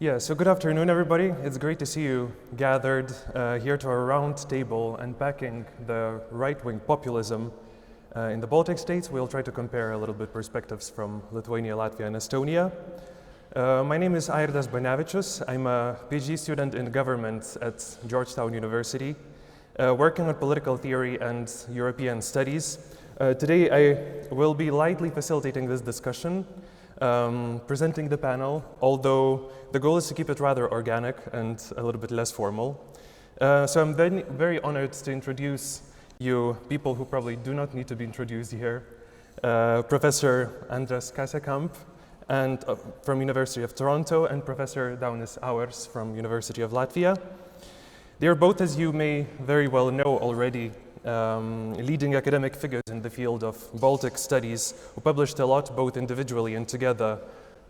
Yeah, so good afternoon, everybody. It's great to see you gathered here to our round table unpacking the right-wing populism in the Baltic states. We'll try to compare a little bit perspectives from Lithuania, Latvia, and Estonia. My name is Airidas Banevičius. I'm a PhD student in government at Georgetown University, working on political theory and European studies. Today I will be lightly facilitating this discussion, presenting the panel, although the goal is to keep it rather organic and a little bit less formal. So I'm very honored to introduce you people who probably do not need to be introduced here. Professor Kasekamp and from University of Toronto, and Professor Daunis Auers from University of Latvia. They are both, as you may very well know already, leading academic figures in the field of Baltic studies, who published a lot both individually and together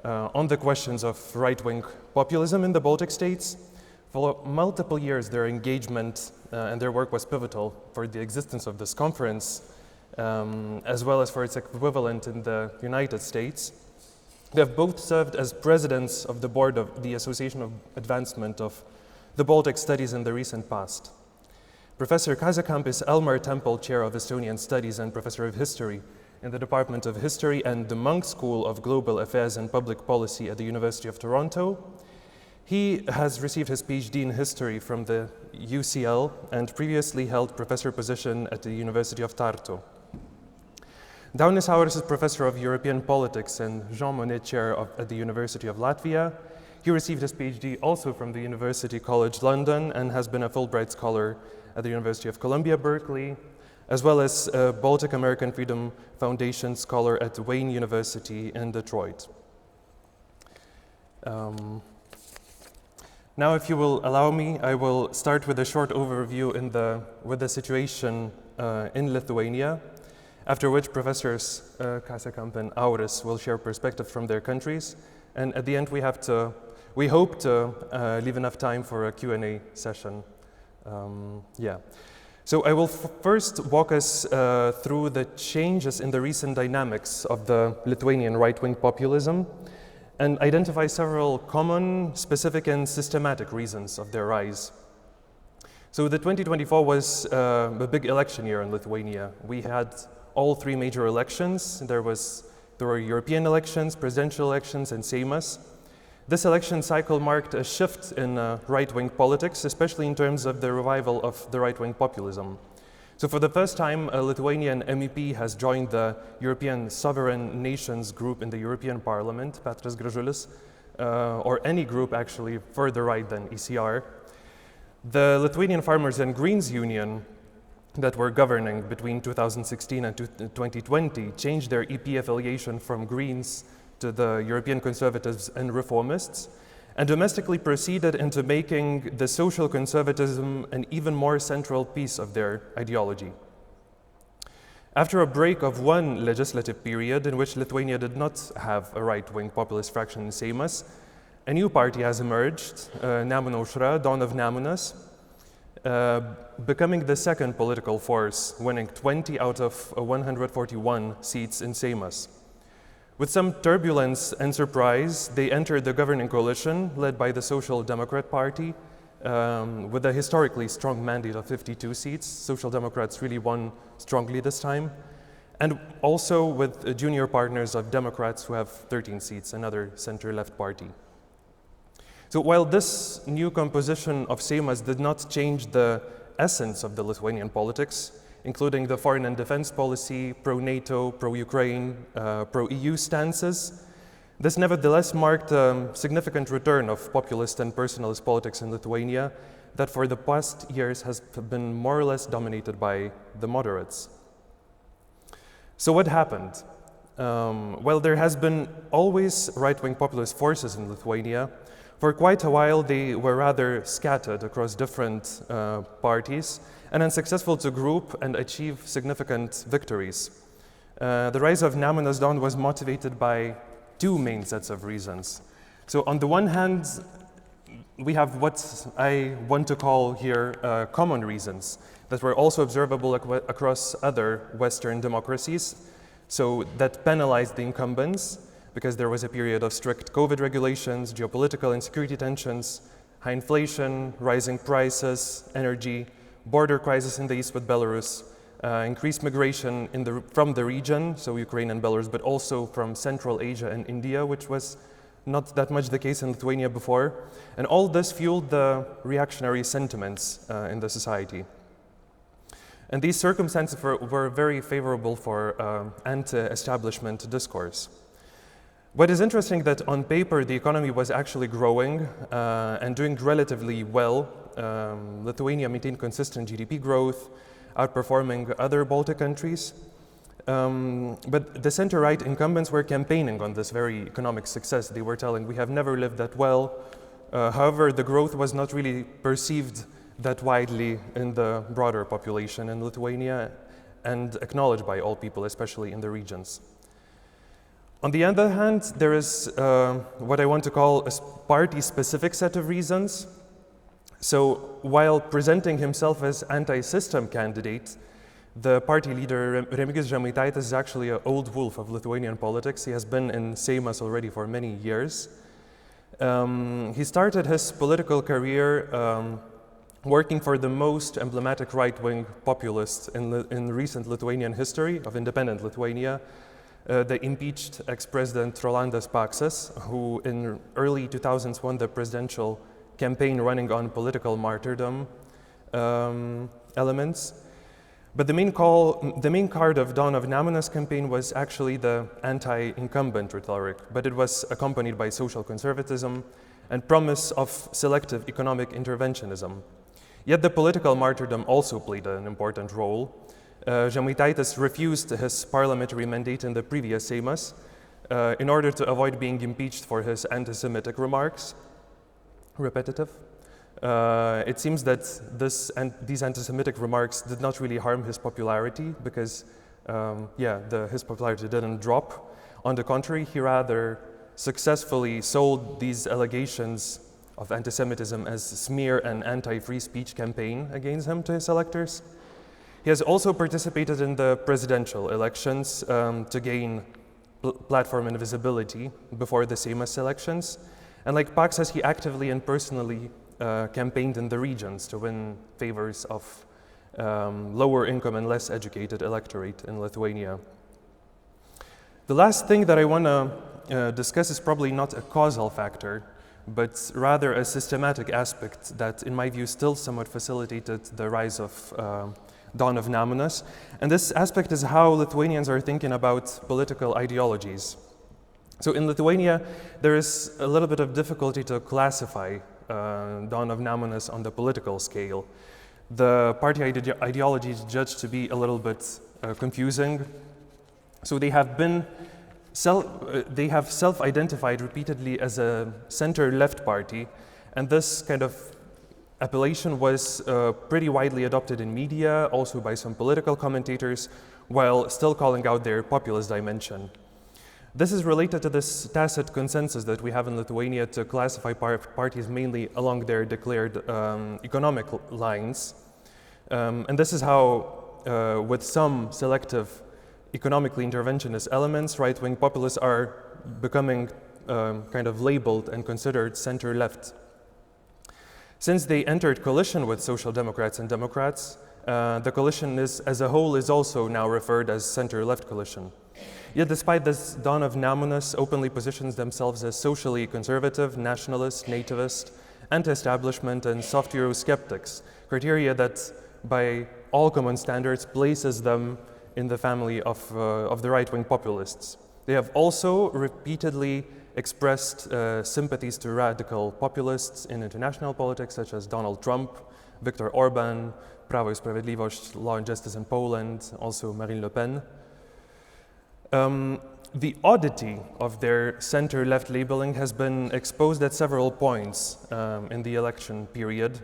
on the questions of right-wing populism in the Baltic states. For multiple years, their engagement and their work was pivotal for the existence of this conference, as well as for its equivalent in the United States. They have both served as presidents of the board of the Association of Advancement of the Baltic Studies in the recent past. Professor Kasekamp is Elmar Temple Chair of Estonian Studies and Professor of History in the Department of History and the Monk School of Global Affairs and Public Policy at the University of Toronto. He has received his PhD in history from the UCL and previously held professor position at the University of Tartu. Daunis Auers is Professor of European Politics and Jean Monnet Chair at the University of Latvia. He received his PhD also from the University College London and has been a Fulbright Scholar at the University of Columbia, Berkeley, as well as a Baltic American Freedom Foundation Scholar at Wayne University in Detroit. Now, if you will allow me, I will start with a short overview with the situation in Lithuania, after which Professors Kasekamp and Auers will share perspectives from their countries. And at the end, we hope to leave enough time for a Q&A session. So I will first walk us through the changes in the recent dynamics of the Lithuanian right-wing populism and identify several common, specific, and systematic reasons of their rise. So the 2024 was a big election year in Lithuania. We had all three major elections. There were European elections, presidential elections, and Seimas. This election cycle marked a shift in right-wing politics, especially in terms of the revival of the right-wing populism. So for the first time, a Lithuanian MEP has joined the European Sovereign Nations group in the European Parliament, Petras Gražulis, or any group actually further right than ECR. The Lithuanian Farmers and Greens Union that were governing between 2016 and 2020 changed their EP affiliation from Greens to the European Conservatives and Reformists, and domestically proceeded into making the social conservatism an even more central piece of their ideology. After a break of one legislative period in which Lithuania did not have a right-wing populist fraction in Seimas, a new party has emerged, Nemuno Aušra, Dawn of Nemunas, becoming the second political force, winning 20 out of 141 seats in Seimas. With some turbulence and surprise, they entered the governing coalition led by the Social Democrat Party with a historically strong mandate of 52 seats. Social Democrats really won strongly this time. And also with junior partners of Democrats who have 13 seats, another center-left party. So while this new composition of Seimas did not change the essence of the Lithuanian politics, including the foreign and defense policy, pro-NATO, pro-Ukraine, pro-EU stances, this nevertheless marked a significant return of populist and personalist politics in Lithuania that for the past years has been more or less dominated by the moderates. So what happened? Well, there has been always right-wing populist forces in Lithuania. For quite a while, they were rather scattered across different parties and unsuccessful to group and achieve significant victories. The rise of Nemunas Dawn was motivated by two main sets of reasons. So on the one hand, we have what I want to call here common reasons that were also observable across other Western democracies, so that penalized the incumbents, because there was a period of strict COVID regulations, geopolitical and security tensions, high inflation, rising prices, energy, border crisis in the east with Belarus, increased migration from the region, so Ukraine and Belarus, but also from Central Asia and India, which was not that much the case in Lithuania before. And all this fueled the reactionary sentiments in the society. And these circumstances were very favorable for anti-establishment discourse. What is interesting that on paper the economy was actually growing and doing relatively well. Lithuania maintained consistent GDP growth, outperforming other Baltic countries. But the center-right incumbents were campaigning on this very economic success. They were telling, we have never lived that well. However, the growth was not really perceived that widely in the broader population in Lithuania and acknowledged by all people, especially in the regions. On the other hand, there is what I want to call a party-specific set of reasons. So while presenting himself as anti-system candidate, the party leader Remigijus Žemaitaitis is actually an old wolf of Lithuanian politics. He has been in Seimas already for many years. He started his political career working for the most emblematic right-wing populists in recent Lithuanian history of independent Lithuania, the impeached ex-president Rolandas Paksas, who in early 2000s won the presidential campaign running on political martyrdom elements. But the main card of Dawn of Nemunas campaign was actually the anti-incumbent rhetoric, but it was accompanied by social conservatism and promise of selective economic interventionism. Yet the political martyrdom also played an important role. Žemaitaitis refused his parliamentary mandate in the previous Seimas in order to avoid being impeached for his anti-Semitic remarks. Repetitive. It seems that these anti-Semitic remarks did not really harm his popularity because, his popularity didn't drop. On the contrary, he rather successfully sold these allegations of anti-Semitism as smear and anti-free speech campaign against him to his electors. He has also participated in the presidential elections to gain platform and visibility before the Seimas elections. And like Paksas, he actively and personally campaigned in the regions to win favors of lower income and less educated electorate in Lithuania. The last thing that I want to discuss is probably not a causal factor, but rather a systematic aspect that, in my view, still somewhat facilitated the rise of Dawn of Nemunas. And this aspect is how Lithuanians are thinking about political ideologies. So in Lithuania, there is a little bit of difficulty to classify Dawn of Nemunas on the political scale. The party ideology is judged to be a little bit confusing. So they have self-identified repeatedly as a center-left party, and this kind of appellation was pretty widely adopted in media, also by some political commentators, while still calling out their populist dimension. This is related to this tacit consensus that we have in Lithuania to classify parties mainly along their declared economic lines. And this is how, with some selective economically interventionist elements, right-wing populists are becoming kind of labeled and considered center-left. Since they entered coalition with Social Democrats and Democrats, the coalition as a whole is also now referred as center-left coalition. Yet despite this, Dawn of Nemunas openly positions themselves as socially conservative, nationalist, nativist, anti-establishment, and soft Eurosceptics, criteria that, by all common standards, places them in the family of the right-wing populists. They have also repeatedly expressed sympathies to radical populists in international politics, such as Donald Trump, Viktor Orban, Prawo i Sprawiedliwość, Law and Justice in Poland, also Marine Le Pen. The oddity of their center-left labeling has been exposed at several points in the election period.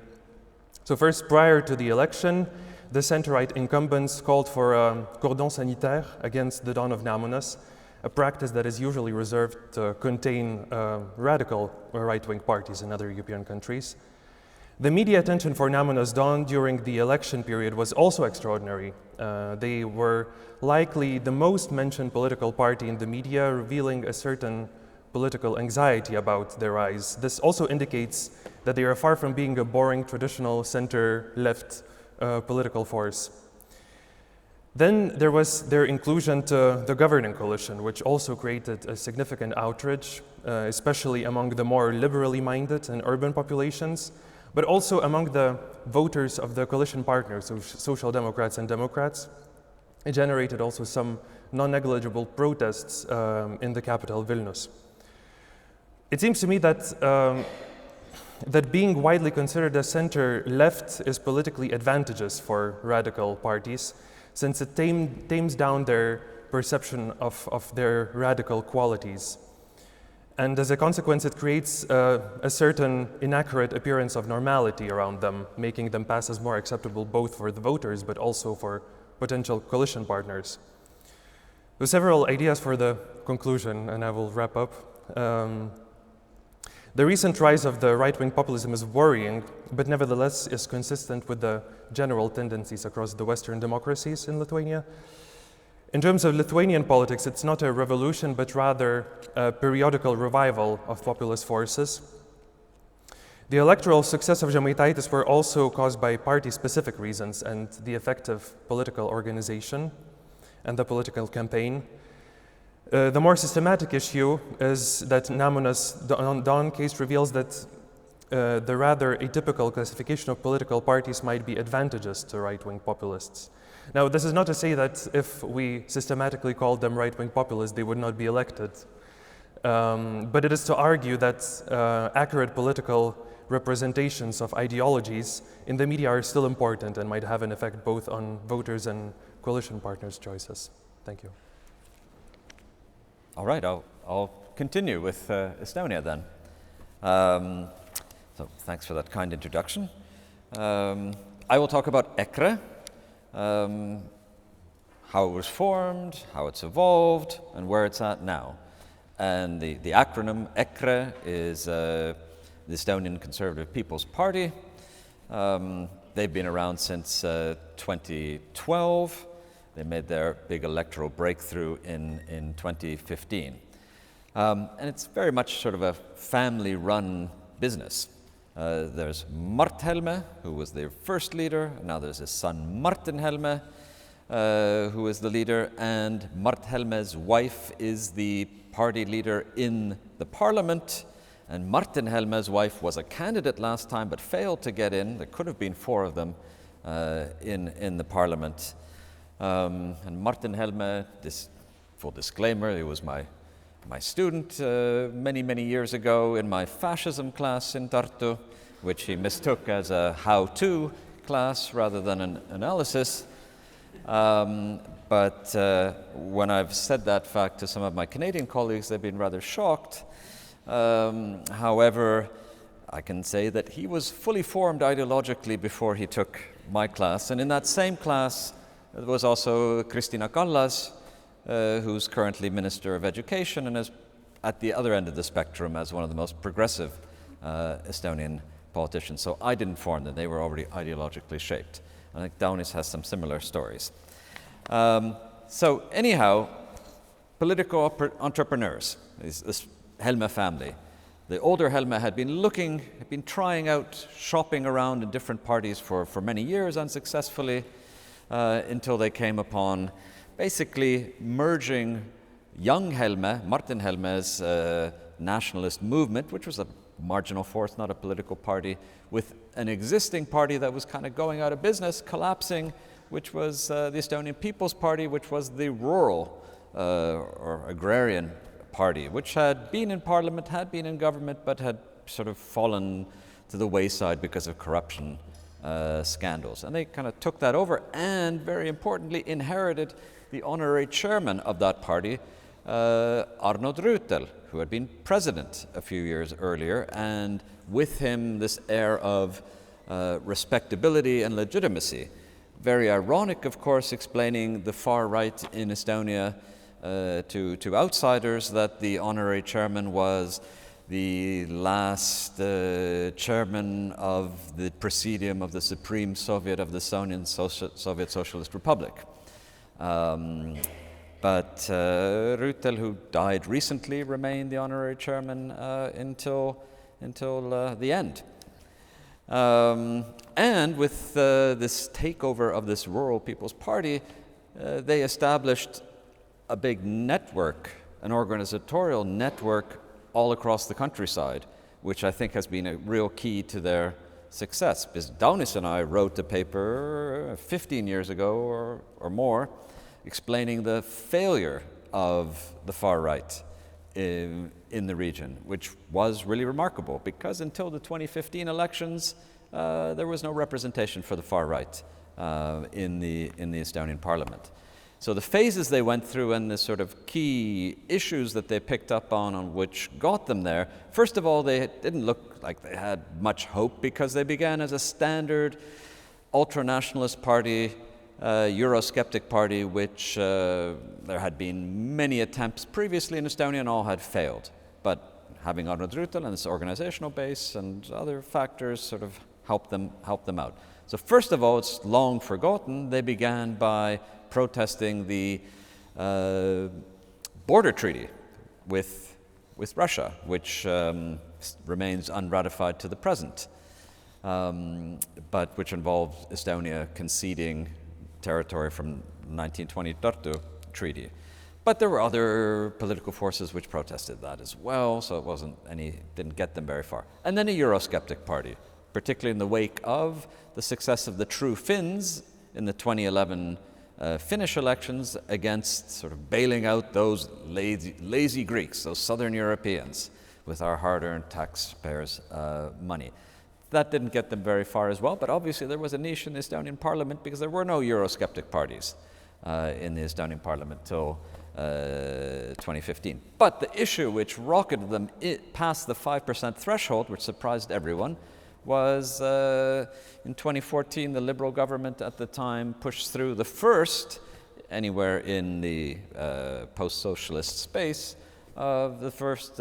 So first, prior to the election, the center-right incumbents called for a cordon sanitaire against the Dawn of Nemunas, a practice that is usually reserved to contain radical right-wing parties in other European countries. The media attention for Nemunas Dawn during the election period was also extraordinary. They were likely the most mentioned political party in the media, revealing a certain political anxiety about their rise. This also indicates that they are far from being a boring traditional center-left political force. Then there was their inclusion to the governing coalition, which also created a significant outrage, especially among the more liberally minded and urban populations, but also among the voters of the coalition partners, so Social Democrats and Democrats. It generated also some non-negligible protests in the capital, Vilnius. It seems to me that that being widely considered a center-left is politically advantageous for radical parties, since it tames down their perception of their radical qualities. And as a consequence, it creates a certain inaccurate appearance of normality around them, making them pass as more acceptable both for the voters but also for potential coalition partners. There are several ideas for the conclusion, and I will wrap up. The recent rise of the right-wing populism is worrying, but nevertheless is consistent with the general tendencies across the Western democracies in Lithuania. In terms of Lithuanian politics, it's not a revolution, but rather a periodical revival of populist forces. The electoral success of Žemaitaitis were also caused by party-specific reasons and the effective political organization and the political campaign. The more systematic issue is that Nemunas Dawn case reveals that the rather atypical classification of political parties might be advantageous to right-wing populists. Now, this is not to say that if we systematically called them right-wing populists, they would not be elected. But it is to argue that accurate political representations of ideologies in the media are still important and might have an effect both on voters and coalition partners' choices. Thank you. All right, I'll continue with Estonia then. So thanks for that kind introduction. I will talk about EKRE, how it was formed, how it's evolved, and where it's at now. And the acronym EKRE is the Estonian Conservative People's Party. They've been around since 2012. They made their big electoral breakthrough in 2015. And it's very much sort of a family-run business. There's Mart Helme, who was their first leader. Now there's his son Martin Helme, who is the leader. And Mart Helme's wife is the party leader in the parliament. And Martin Helme's wife was a candidate last time, but failed to get in. There could have been 4 of them in the parliament. And Martin Helme, full disclaimer, he was my student many years ago in my fascism class in Tartu, which he mistook as a how-to class rather than an analysis. But when I've said that fact to some of my Canadian colleagues, they've been rather shocked. However, I can say that he was fully formed ideologically before he took my class. And in that same class, there was also Kristina Kallas, who's currently Minister of Education and is at the other end of the spectrum as one of the most progressive Estonian politicians. So I didn't form them, they were already ideologically shaped. I think Daunis has some similar stories. So anyhow, political entrepreneurs, this Helme family. The older Helme had been trying out, shopping around in different parties for many years unsuccessfully, until they came upon basically merging young Helme, Martin Helme's nationalist movement, which was a marginal force, not a political party, with an existing party that was kind of going out of business, collapsing, which was the Estonian People's Party, which was the rural or agrarian party, which had been in parliament, had been in government, but had sort of fallen to the wayside because of corruption scandals. And they kind of took that over and, very importantly, inherited the honorary chairman of that party, Arnold Rüütel, who had been president a few years earlier, and with him this air of respectability and legitimacy. Very ironic, of course, explaining the far right in Estonia to outsiders that the honorary chairman was the last chairman of the Presidium of the Supreme Soviet of the Estonian Soviet Socialist Republic. But Rüütel, who died recently, remained the honorary chairman until the end. And with this takeover of this Rural People's Party, they established a big network, an organizational network all across the countryside, which I think has been a real key to their success. Because Daunis and I wrote a paper 15 years ago or more explaining the failure of the far right in the region, which was really remarkable because until the 2015 elections, there was no representation for the far right in the Estonian parliament. So the phases they went through and the sort of key issues that they picked up on which got them there, first of all, they didn't look like they had much hope because they began as a standard ultra-nationalist party, Eurosceptic party, which there had been many attempts previously in Estonia and all had failed. But having Arnold Rüütel and its organizational base and other factors sort of helped them out. So first of all, it's long forgotten, they began by protesting the border treaty with Russia, which remains unratified to the present, but which involved Estonia conceding territory from the 1920 Tartu Treaty. But there were other political forces which protested that as well, so didn't get them very far. And then a Eurosceptic party, particularly in the wake of the success of the True Finns in the 2011 Finnish elections against sort of bailing out those lazy Greeks, those southern Europeans, with our hard-earned taxpayers' money. That didn't get them very far as well, but obviously there was a niche in the Estonian parliament because there were no Eurosceptic parties in the Estonian parliament till 2015. But the issue which rocketed them past the 5% threshold, which surprised everyone, was in 2014 the Liberal government at the time pushed through the first, anywhere in the post-socialist space, of the first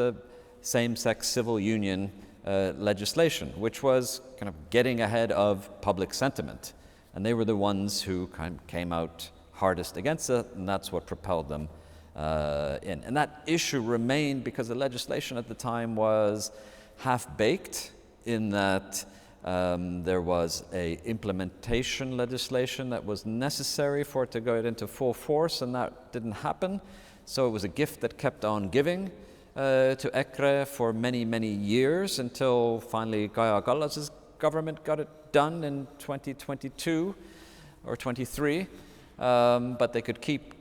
same-sex civil union legislation, which was kind of getting ahead of public sentiment. And they were the ones who kind of came out hardest against it, and that's what propelled them in. And that issue remained because the legislation at the time was half-baked in that there was a implementation legislation that was necessary for it to go into full force, and that didn't happen. So it was a gift that kept on giving to EKRE for many, many years until finally Kaja Kallas's government got it done in 2022 or 23. But they could keep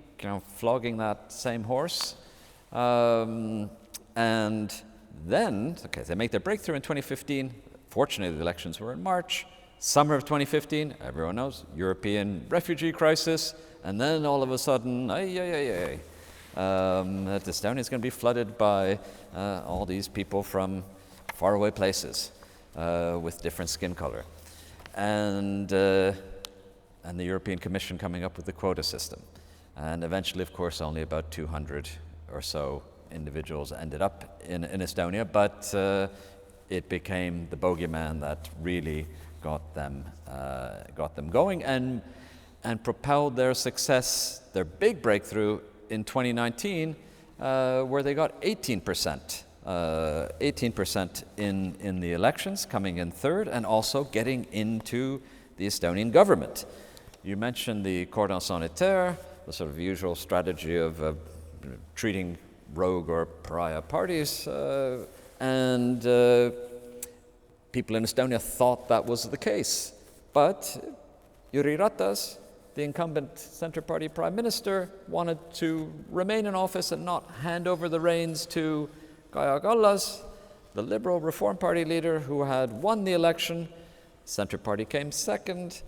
flogging that same horse. And then, they make their breakthrough in 2015. Fortunately, the elections were in March. Summer of 2015, everyone knows, European refugee crisis. And then all of a sudden, that Estonia is going to be flooded by all these people from faraway places with different skin color. And the European Commission coming up with the quota system. And eventually, of course, only about 200 or so individuals ended up in Estonia, but it became the bogeyman that really got them going and propelled their success, their big breakthrough in 2019, where they got 18%. 18% in the elections, coming in third, and also getting into the Estonian government. You mentioned the cordon sanitaire, the sort of usual strategy of treating rogue or pariah parties, and people in Estonia thought that was the case. But Jüri Ratas, the incumbent Centre Party Prime Minister, wanted to remain in office and not hand over the reins to Kaja Kallas, the Liberal Reform Party leader who had won the election. Centre Party came second,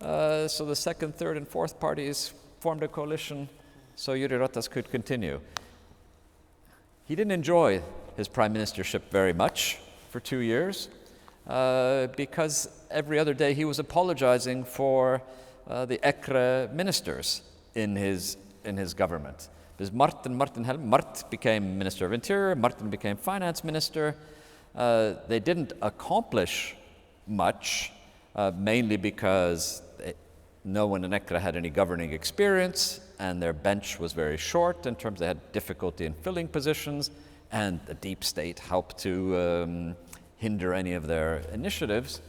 so the second, third, and fourth parties formed a coalition so Jüri Ratas could continue. He didn't enjoy his prime ministership very much for 2 years because every other day he was apologizing for the EKRE ministers in his government. There's Martin Helme. Mart became Minister of Interior, Martin became Finance Minister. They didn't accomplish much, mainly because no one in ECRA had any governing experience, and their bench was very short in terms they had difficulty in filling positions, and the deep state helped to hinder any of their initiatives.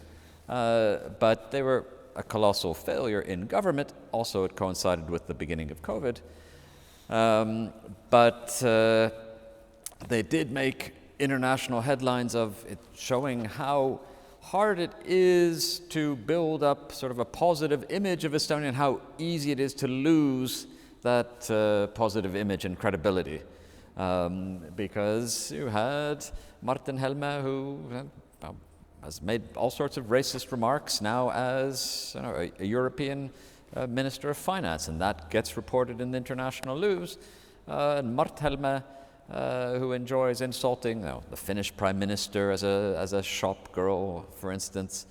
But they were a colossal failure in government. Also, it coincided with the beginning of COVID. But they did make international headlines of it showing how hard it is to build up sort of a positive image of Estonia and how easy it is to lose that positive image and credibility. Because you had Martin Helme, who has made all sorts of racist remarks now as a European Minister of Finance, and that gets reported in the international news. And Mart Helme, who enjoys insulting the Finnish Prime Minister as a shop girl, for instance,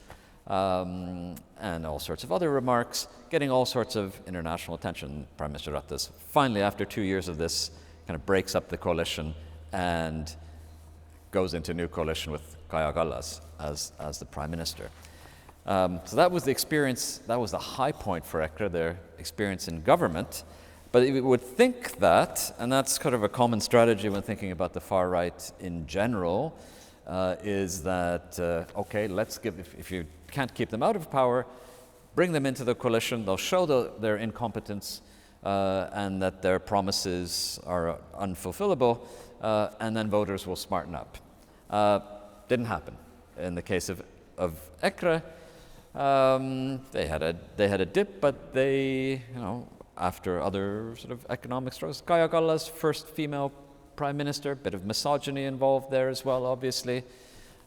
and all sorts of other remarks, getting all sorts of international attention. Prime Minister Airidas finally, after 2 years of this, kind of breaks up the coalition and goes into a new coalition with Kaja Kallas as the Prime Minister. So that was the experience, that was the high point for ECRA, their experience in government. But we would think that, and that's kind of a common strategy when thinking about the far right in general, is that, okay, let's give, if you can't keep them out of power, bring them into the coalition, they'll show their incompetence and that their promises are unfulfillable, and then voters will smarten up. Didn't happen. In the case of ECRA, they had a dip, but they, after other sort of economic struggles, Kaja Kallas, first female prime minister, bit of misogyny involved there as well, obviously.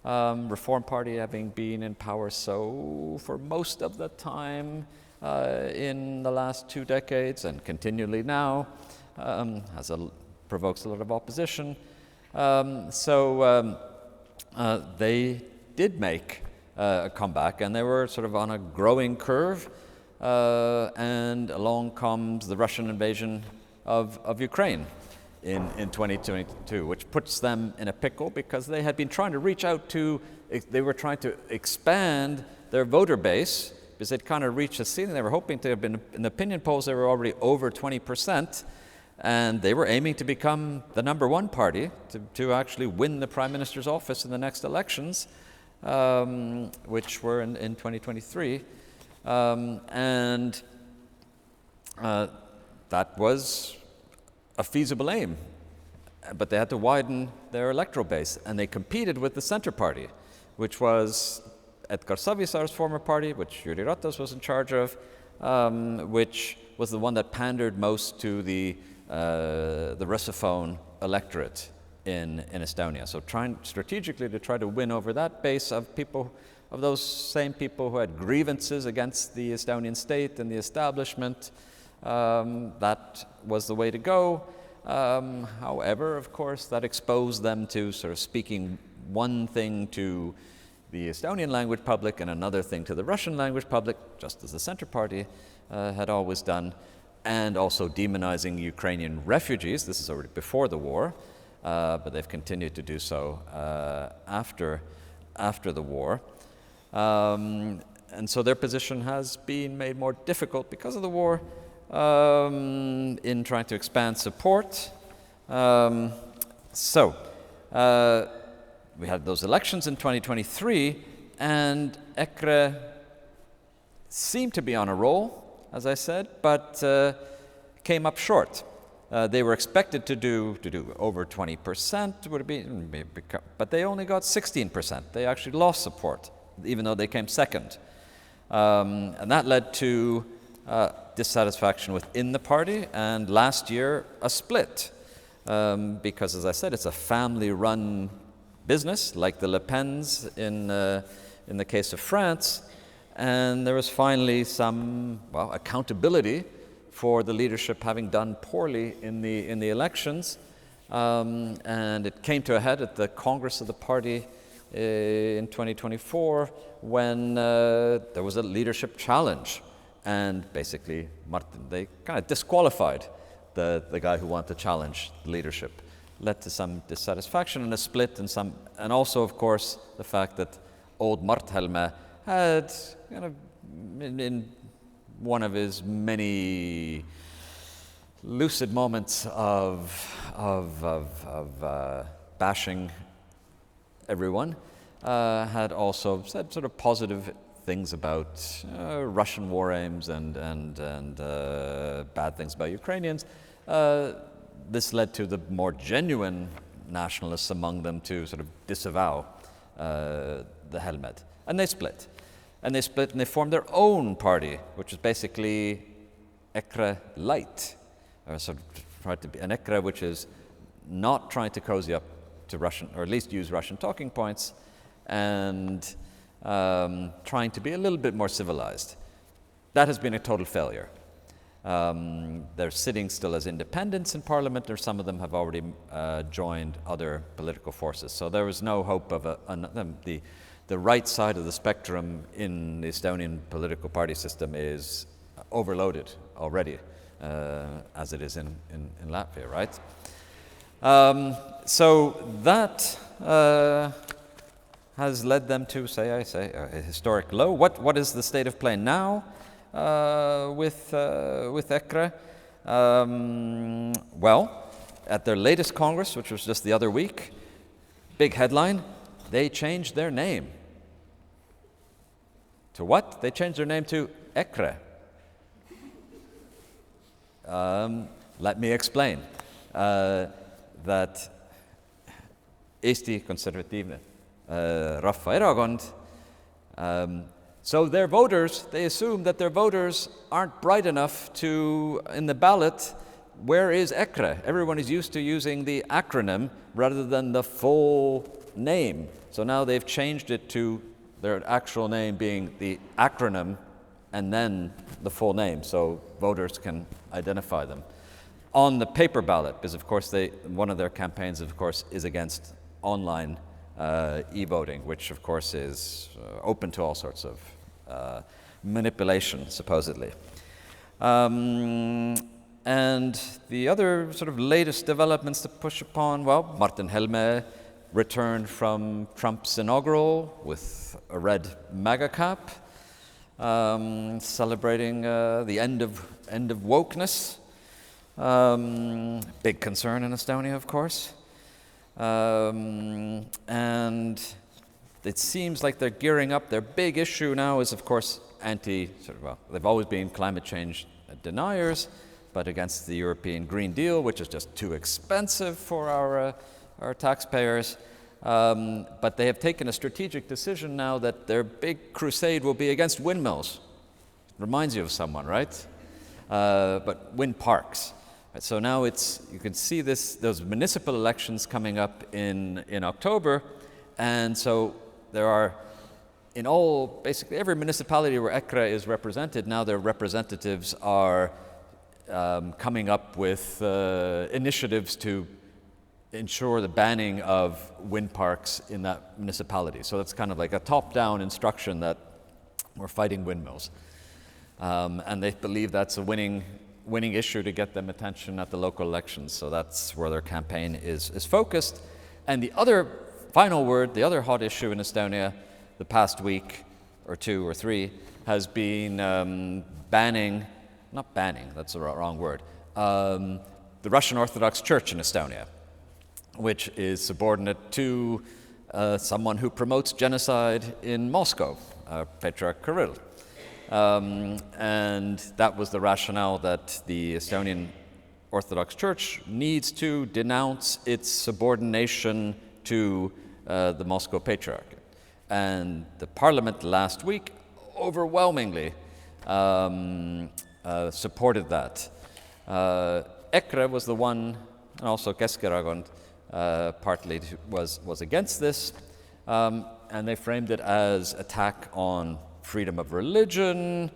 Reform Party having been in power for most of the time in the last 2 decades and continually now, provokes a lot of opposition. They did make a comeback, and they were sort of on a growing curve, and along comes the Russian invasion of Ukraine in 2022, which puts them in a pickle because they had been trying to reach out to, they were trying to expand their voter base because they'd kind of reached a ceiling. They were hoping to have been, in the opinion polls, they were already over 20%, and they were aiming to become the #1 party to actually win the Prime Minister's office in the next elections, which were in 2023. That was a feasible aim, but they had to widen their electoral base, and they competed with the Centre Party, which was Edgar Savisaar's former party, which Jüri Ratas was in charge of, which was the one that pandered most to the Russophone electorate in Estonia. So trying strategically to try to win over that base of people, of those same people who had grievances against the Estonian state and the establishment, that was the way to go. However, of course, that exposed them to sort of speaking one thing to the Estonian language public and another thing to the Russian language public, just as the Centre Party had always done, and also demonizing Ukrainian refugees. This is already before the war, but they've continued to do so after the war. And so their position has been made more difficult because of the war in trying to expand support. We had those elections in 2023, and ECRA seemed to be on a roll, as I said, but came up short. They were expected to do over 20%, would it be, but they only got 16%. They actually lost support, even though they came second. And that led to dissatisfaction within the party, and last year a split. Because, as I said, it's a family-run business, like the Le Pens in the case of France, and there was finally some accountability for the leadership having done poorly in the elections, and it came to a head at the Congress of the party in 2024 when there was a leadership challenge, and basically they kind of disqualified the guy who wanted to challenge the leadership. Led to some dissatisfaction and a split, and also, of course, the fact that old Mart Helme had kind of in one of his many lucid moments of bashing everyone, had also said sort of positive things about Russian war aims and bad things about Ukrainians. This led to the more genuine nationalists among them to sort of disavow the Helmed. And they split. And they formed their own party, which is basically EKRE Light. Or sort of tried to be an EKRE which is not trying to cozy up to Russian, or at least use Russian talking points, and trying to be a little bit more civilized. That has been a total failure. They're sitting still as independents in parliament, or some of them have already joined other political forces. So there was no hope of the right side of the spectrum in the Estonian political party system is overloaded already, as it is in Latvia, right? So that has led them to, a historic low. What is the state of play now? With EKRE? Well, at their latest Congress, which was just the other week, big headline, they changed their name. To what? They changed their name to EKRE. Let me explain. That Eesti Konservatiivne Rahvaerakond, so their voters, they assume that their voters aren't bright enough to, in the ballot, where is EKRE? Everyone is used to using the acronym rather than the full name. So now they've changed it to their actual name being the acronym and then the full name, so voters can identify them. On the paper ballot, because of course one of their campaigns, of course, is against online e-voting, which of course is open to all sorts of manipulation, supposedly. And the other sort of latest developments to push upon, well, Martin Helme returned from Trump's inaugural with a red MAGA cap, celebrating the end of wokeness. Big concern in Estonia, of course. And it seems like they're gearing up. Their big issue now is, of course, they've always been climate change deniers, but against the European Green Deal, which is just too expensive for our taxpayers. But they have taken a strategic decision now that their big crusade will be against windmills. Reminds you of someone, right? But wind parks. So now you can see those municipal elections coming up in October, and so there are, basically every municipality where EKRE is represented, now their representatives are coming up with initiatives to ensure the banning of wind parks in that municipality. So that's kind of like a top-down instruction that we're fighting windmills. And they believe that's a winning issue to get them attention at the local elections. So that's where their campaign is focused. And the other final word, the other hot issue in Estonia the past week or two or three has been not banning, that's the wrong word, the Russian Orthodox Church in Estonia, which is subordinate to someone who promotes genocide in Moscow, Patriarch Kirill. And that was the rationale that the Estonian Orthodox Church needs to denounce its subordination to the Moscow Patriarchate. And the parliament last week overwhelmingly supported that. EKRE was the one, and also Keskerakond partly was against this, and they framed it as attack on freedom of religion,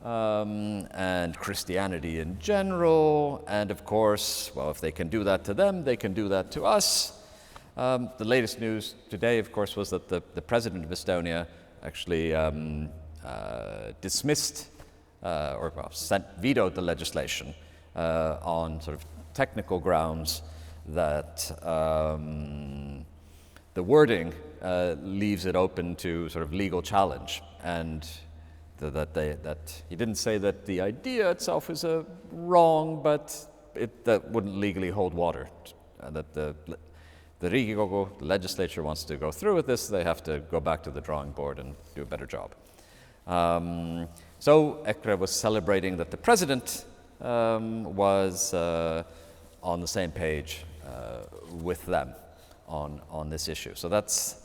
and Christianity in general, and of course, well, if they can do that to them, they can do that to us. The latest news today, of course, was that the president of Estonia actually dismissed vetoed the legislation on sort of technical grounds that the wording leaves it open to sort of legal challenge, and that he didn't say that the idea itself is wrong, but that wouldn't legally hold water. That the Riigikogu, the legislature, wants to go through with this, they have to go back to the drawing board and do a better job. So EKRE was celebrating that the president was on the same page with them on this issue. So that's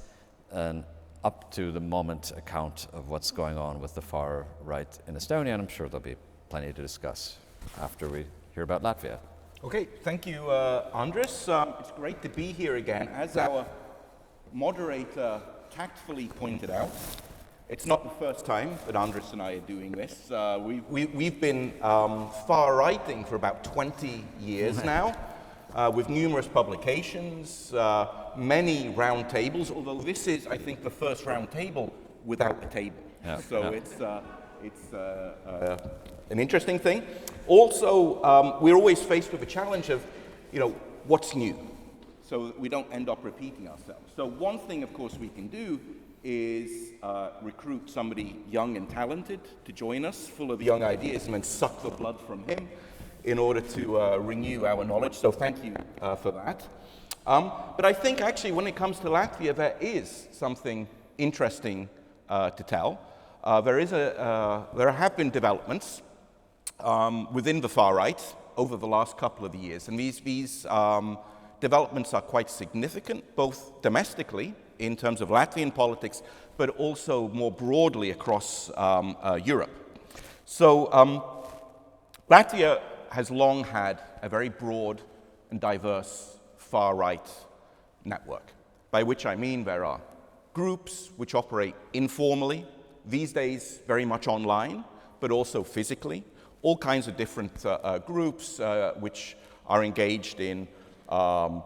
an up-to-the-moment account of what's going on with the far right in Estonia, and I'm sure there'll be plenty to discuss after we hear about Latvia. Okay, thank you, Andres. It's great to be here again. As our moderator tactfully pointed out, it's not the first time that Andres and I are doing this. We've been far-righting for about 20 years now, with numerous publications, many roundtables, although this is, I think, the first roundtable without a table. Yeah. So it's an interesting thing. Also, we're always faced with a challenge of, what's new, so that we don't end up repeating ourselves. So one thing, of course, we can do is recruit somebody young and talented to join us, full of young ideas, and then suck the blood from him in order to renew our knowledge. So thank you for that. But I think actually when it comes to Latvia, there is something interesting to tell. There have been developments within the far right over the last couple of years, and these developments are quite significant, both domestically in terms of Latvian politics, but also more broadly across Europe. So Latvia has long had a very broad and diverse far-right network, by which I mean there are groups which operate informally, these days very much online, but also physically, all kinds of different groups which are engaged in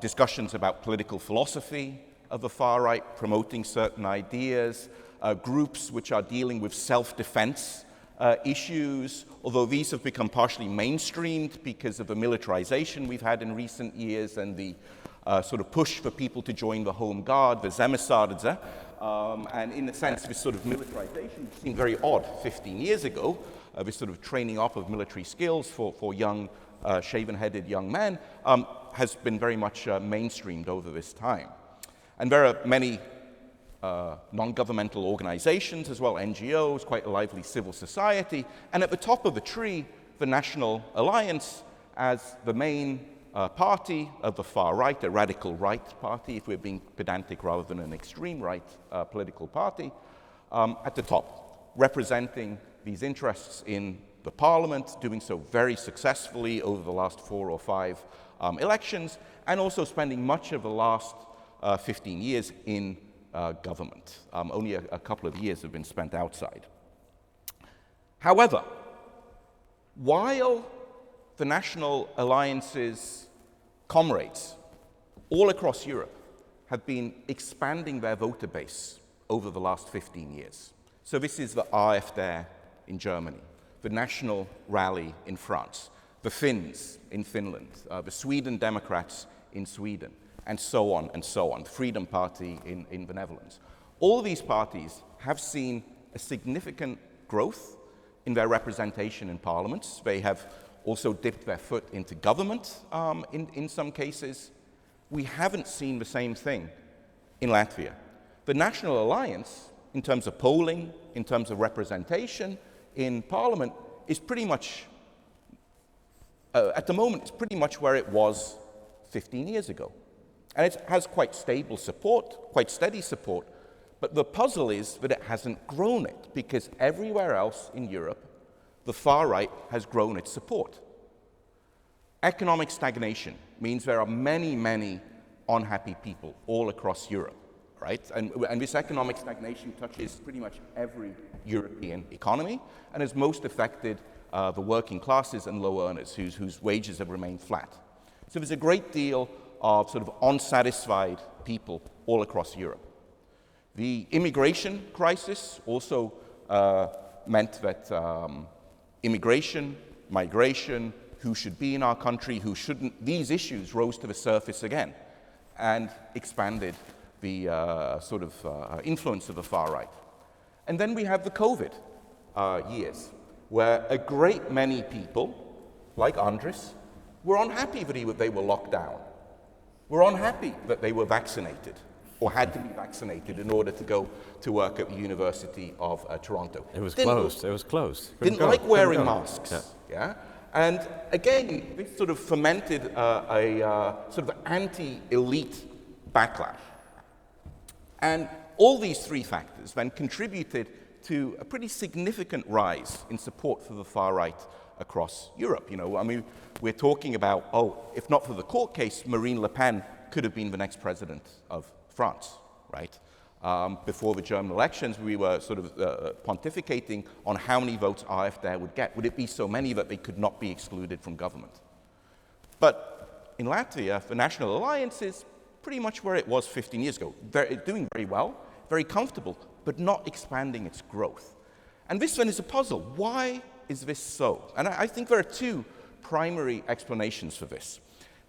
discussions about political philosophy of the far right, promoting certain ideas, groups which are dealing with self-defense issues, although these have become partially mainstreamed because of the militarization we've had in recent years and the sort of push for people to join the Home Guard, the Zemesardze. And in a sense, this sort of militarization seemed very odd 15 years ago, this sort of training up of military skills for young, shaven-headed young men has been very much mainstreamed over this time. And there are many non-governmental organizations as well, NGOs, quite a lively civil society, and at the top of the tree, the National Alliance as the main party of the far right, a radical right party, if we're being pedantic rather than an extreme right political party, at the top, representing these interests in the parliament, doing so very successfully over the last 4 or 5 elections, and also spending much of the last 15 years in government. Only a couple of years have been spent outside. However, while the National Alliance's comrades all across Europe have been expanding their voter base over the last 15 years. So this is the AfD in Germany, the National Rally in France, the Finns in Finland, the Sweden Democrats in Sweden, and so on and so on, the Freedom Party in the Netherlands. All these parties have seen a significant growth in their representation in parliaments. They have also dipped their foot into government in some cases. We haven't seen the same thing in Latvia. The National Alliance, in terms of polling, in terms of representation in parliament, is pretty much, at the moment, it's pretty much where it was 15 years ago. And it has quite stable support, quite steady support, but the puzzle is that it hasn't grown it, because everywhere else in Europe, the far right has grown its support. Economic stagnation means there are many, many unhappy people all across Europe, right? And this economic stagnation touches pretty much every European economy and has most affected the working classes and low earners whose wages have remained flat. So there's a great deal of sort of unsatisfied people all across Europe. The immigration crisis also meant that migration, who should be in our country, who shouldn't. These issues rose to the surface again and expanded the influence of the far right. And then we have the COVID years, where a great many people, like Andris, were unhappy that they were locked down, were unhappy that they were vaccinated, or had to be vaccinated in order to go to work at the University of Toronto. It was closed. It was closed. Didn't like wearing masks. Yeah. And again, this sort of fomented a sort of anti-elite backlash. And all these three factors then contributed to a pretty significant rise in support for the far right across Europe. You know, I mean, we're talking about, if not for the court case, Marine Le Pen could have been the next president of France, right? Before the German elections, we were sort of pontificating on how many votes AfD would get. Would it be so many that they could not be excluded from government? But in Latvia, the National Alliance is pretty much where it was 15 years ago. Doing very well, very comfortable, but not expanding its growth. And this then is a puzzle. Why is this so? And I think there are two primary explanations for this.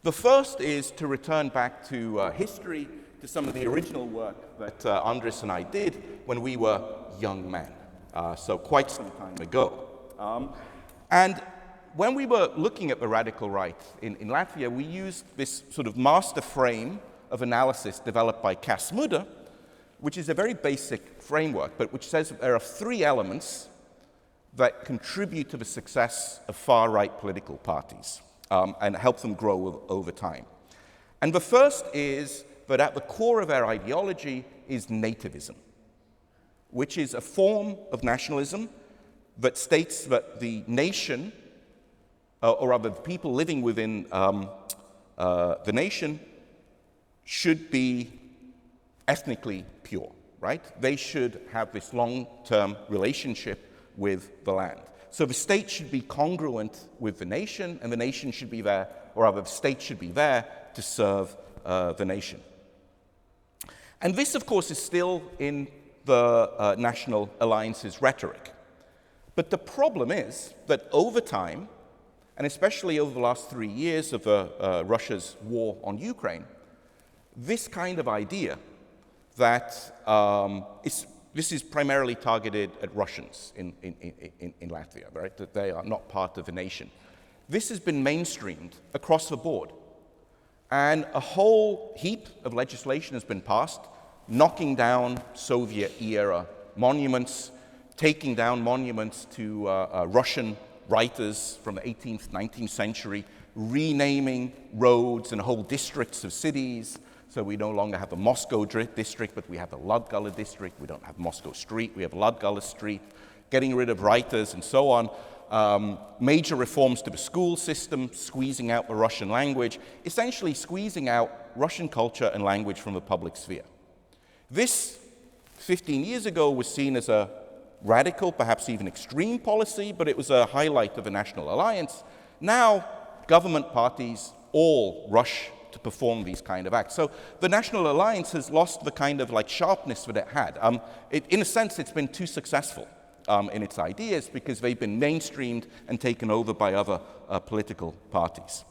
The first is to return back to history, to some of the original work that Andris and I did when we were young men, so quite some time ago. And when we were looking at the radical right in Latvia, we used this sort of master frame of analysis developed by Kasekamp, which is a very basic framework, but which says that there are three elements that contribute to the success of far-right political parties and help them grow over time. And the first is that at the core of their ideology is nativism, which is a form of nationalism that states that the nation, or rather the people living within the nation, should be ethnically pure, right? They should have this long-term relationship with the land. So the state should be congruent with the nation, and the nation should be there, or rather the state should be there to serve the nation. And this, of course, is still in the National Alliance's rhetoric. But the problem is that over time, and especially over the last 3 years of Russia's war on Ukraine, this kind of idea that this is primarily targeted at Russians in Latvia, right? That they are not part of the nation. This has been mainstreamed across the board. And a whole heap of legislation has been passed, knocking down Soviet-era monuments, taking down monuments to Russian writers from the 18th, 19th century, renaming roads and whole districts of cities. So we no longer have the Moscow district, but we have the Latgale district. We don't have Moscow Street, we have Latgale Street, getting rid of writers and so on. Major reforms to the school system, squeezing out the Russian language, essentially squeezing out Russian culture and language from the public sphere. This, 15 years ago, was seen as a radical, perhaps even extreme policy, but it was a highlight of the National Alliance. Now, government parties all rush to perform these kind of acts. So the National Alliance has lost the kind of like sharpness that it had. In a sense, it's been too successful in its ideas because they've been mainstreamed and taken over by other political parties.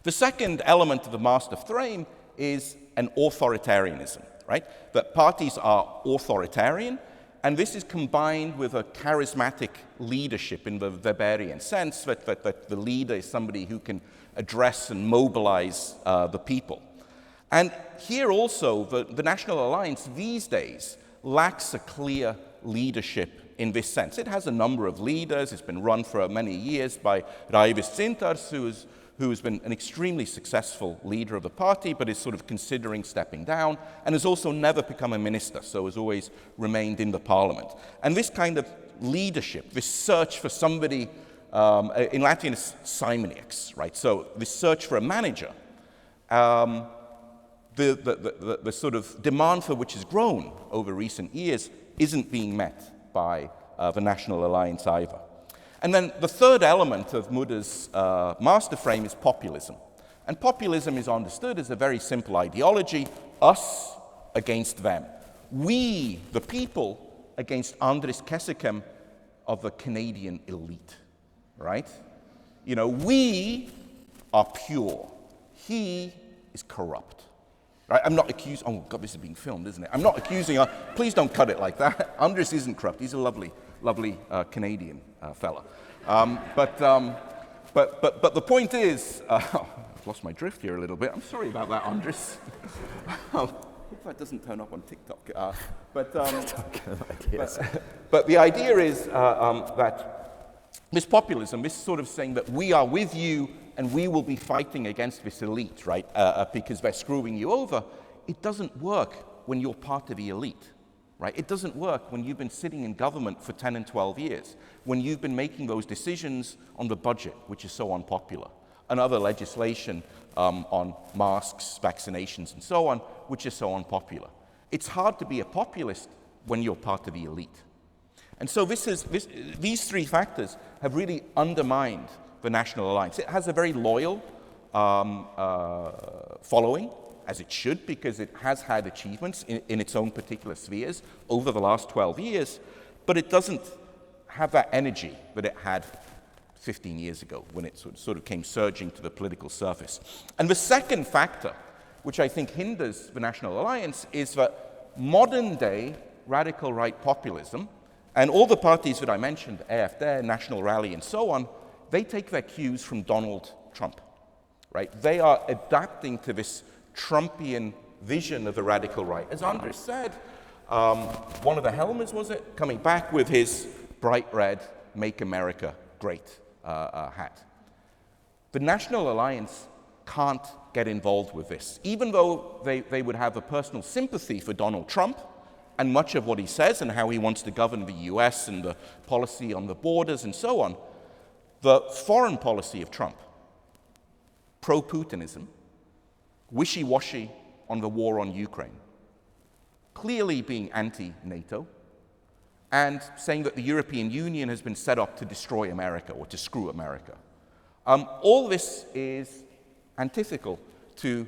The second element of the master frame is an authoritarianism, right? That parties are authoritarian, and this is combined with a charismatic leadership in the Weberian sense, that the leader is somebody who can address and mobilize the people. And here also, the National Alliance these days lacks a clear leadership in this sense. It has a number of leaders. It's been run for many years by Raivis Dzintars, who has been an extremely successful leader of the party, but is sort of considering stepping down, and has also never become a minister, so has always remained in the parliament. And this kind of leadership, this search for somebody, in Latvian it's simoniacs, right? So this search for a manager, the sort of demand for which has grown over recent years isn't being met by the National Alliance either. And then the third element of Muda's master frame is populism. And populism is understood as a very simple ideology, us against them. We, the people, against Andris Kasekamp of the Canadian elite, right? You know, we are pure. He is corrupt. Right? I'm not accusing, oh God, this is being filmed, isn't it? I'm not accusing, please don't cut it like that. Andres isn't corrupt. He's a lovely, lovely Canadian fella. But the point is, I've lost my drift here a little bit. I'm sorry about that, Andres. Hope that doesn't turn up on TikTok. But the idea is that this populism, this sort of saying that we are with you and we will be fighting against this elite, right, because they're screwing you over, it doesn't work when you're part of the elite, right? It doesn't work when you've been sitting in government for 10 and 12 years, when you've been making those decisions on the budget, which is so unpopular, and other legislation on masks, vaccinations, and so on, which is so unpopular. It's hard to be a populist when you're part of the elite. And so these three factors have really undermined the National Alliance. It has a very loyal following, as it should, because it has had achievements in its own particular spheres over the last 12 years, but it doesn't have that energy that it had 15 years ago when it sort of came surging to the political surface. And the second factor, which I think hinders the National Alliance, is that modern-day radical right populism, and all the parties that I mentioned, AfD, National Rally, and so on, they take their cues from Donald Trump, right? They are adapting to this Trumpian vision of the radical right. As Andres said, one of the Helmers, was it, coming back with his bright red Make America Great hat. The National Alliance can't get involved with this, even though they would have a personal sympathy for Donald Trump and much of what he says and how he wants to govern the US and the policy on the borders and so on. The foreign policy of Trump, pro-Putinism, wishy-washy on the war on Ukraine, clearly being anti-NATO, and saying that the European Union has been set up to destroy America or to screw America. All this is antithetical to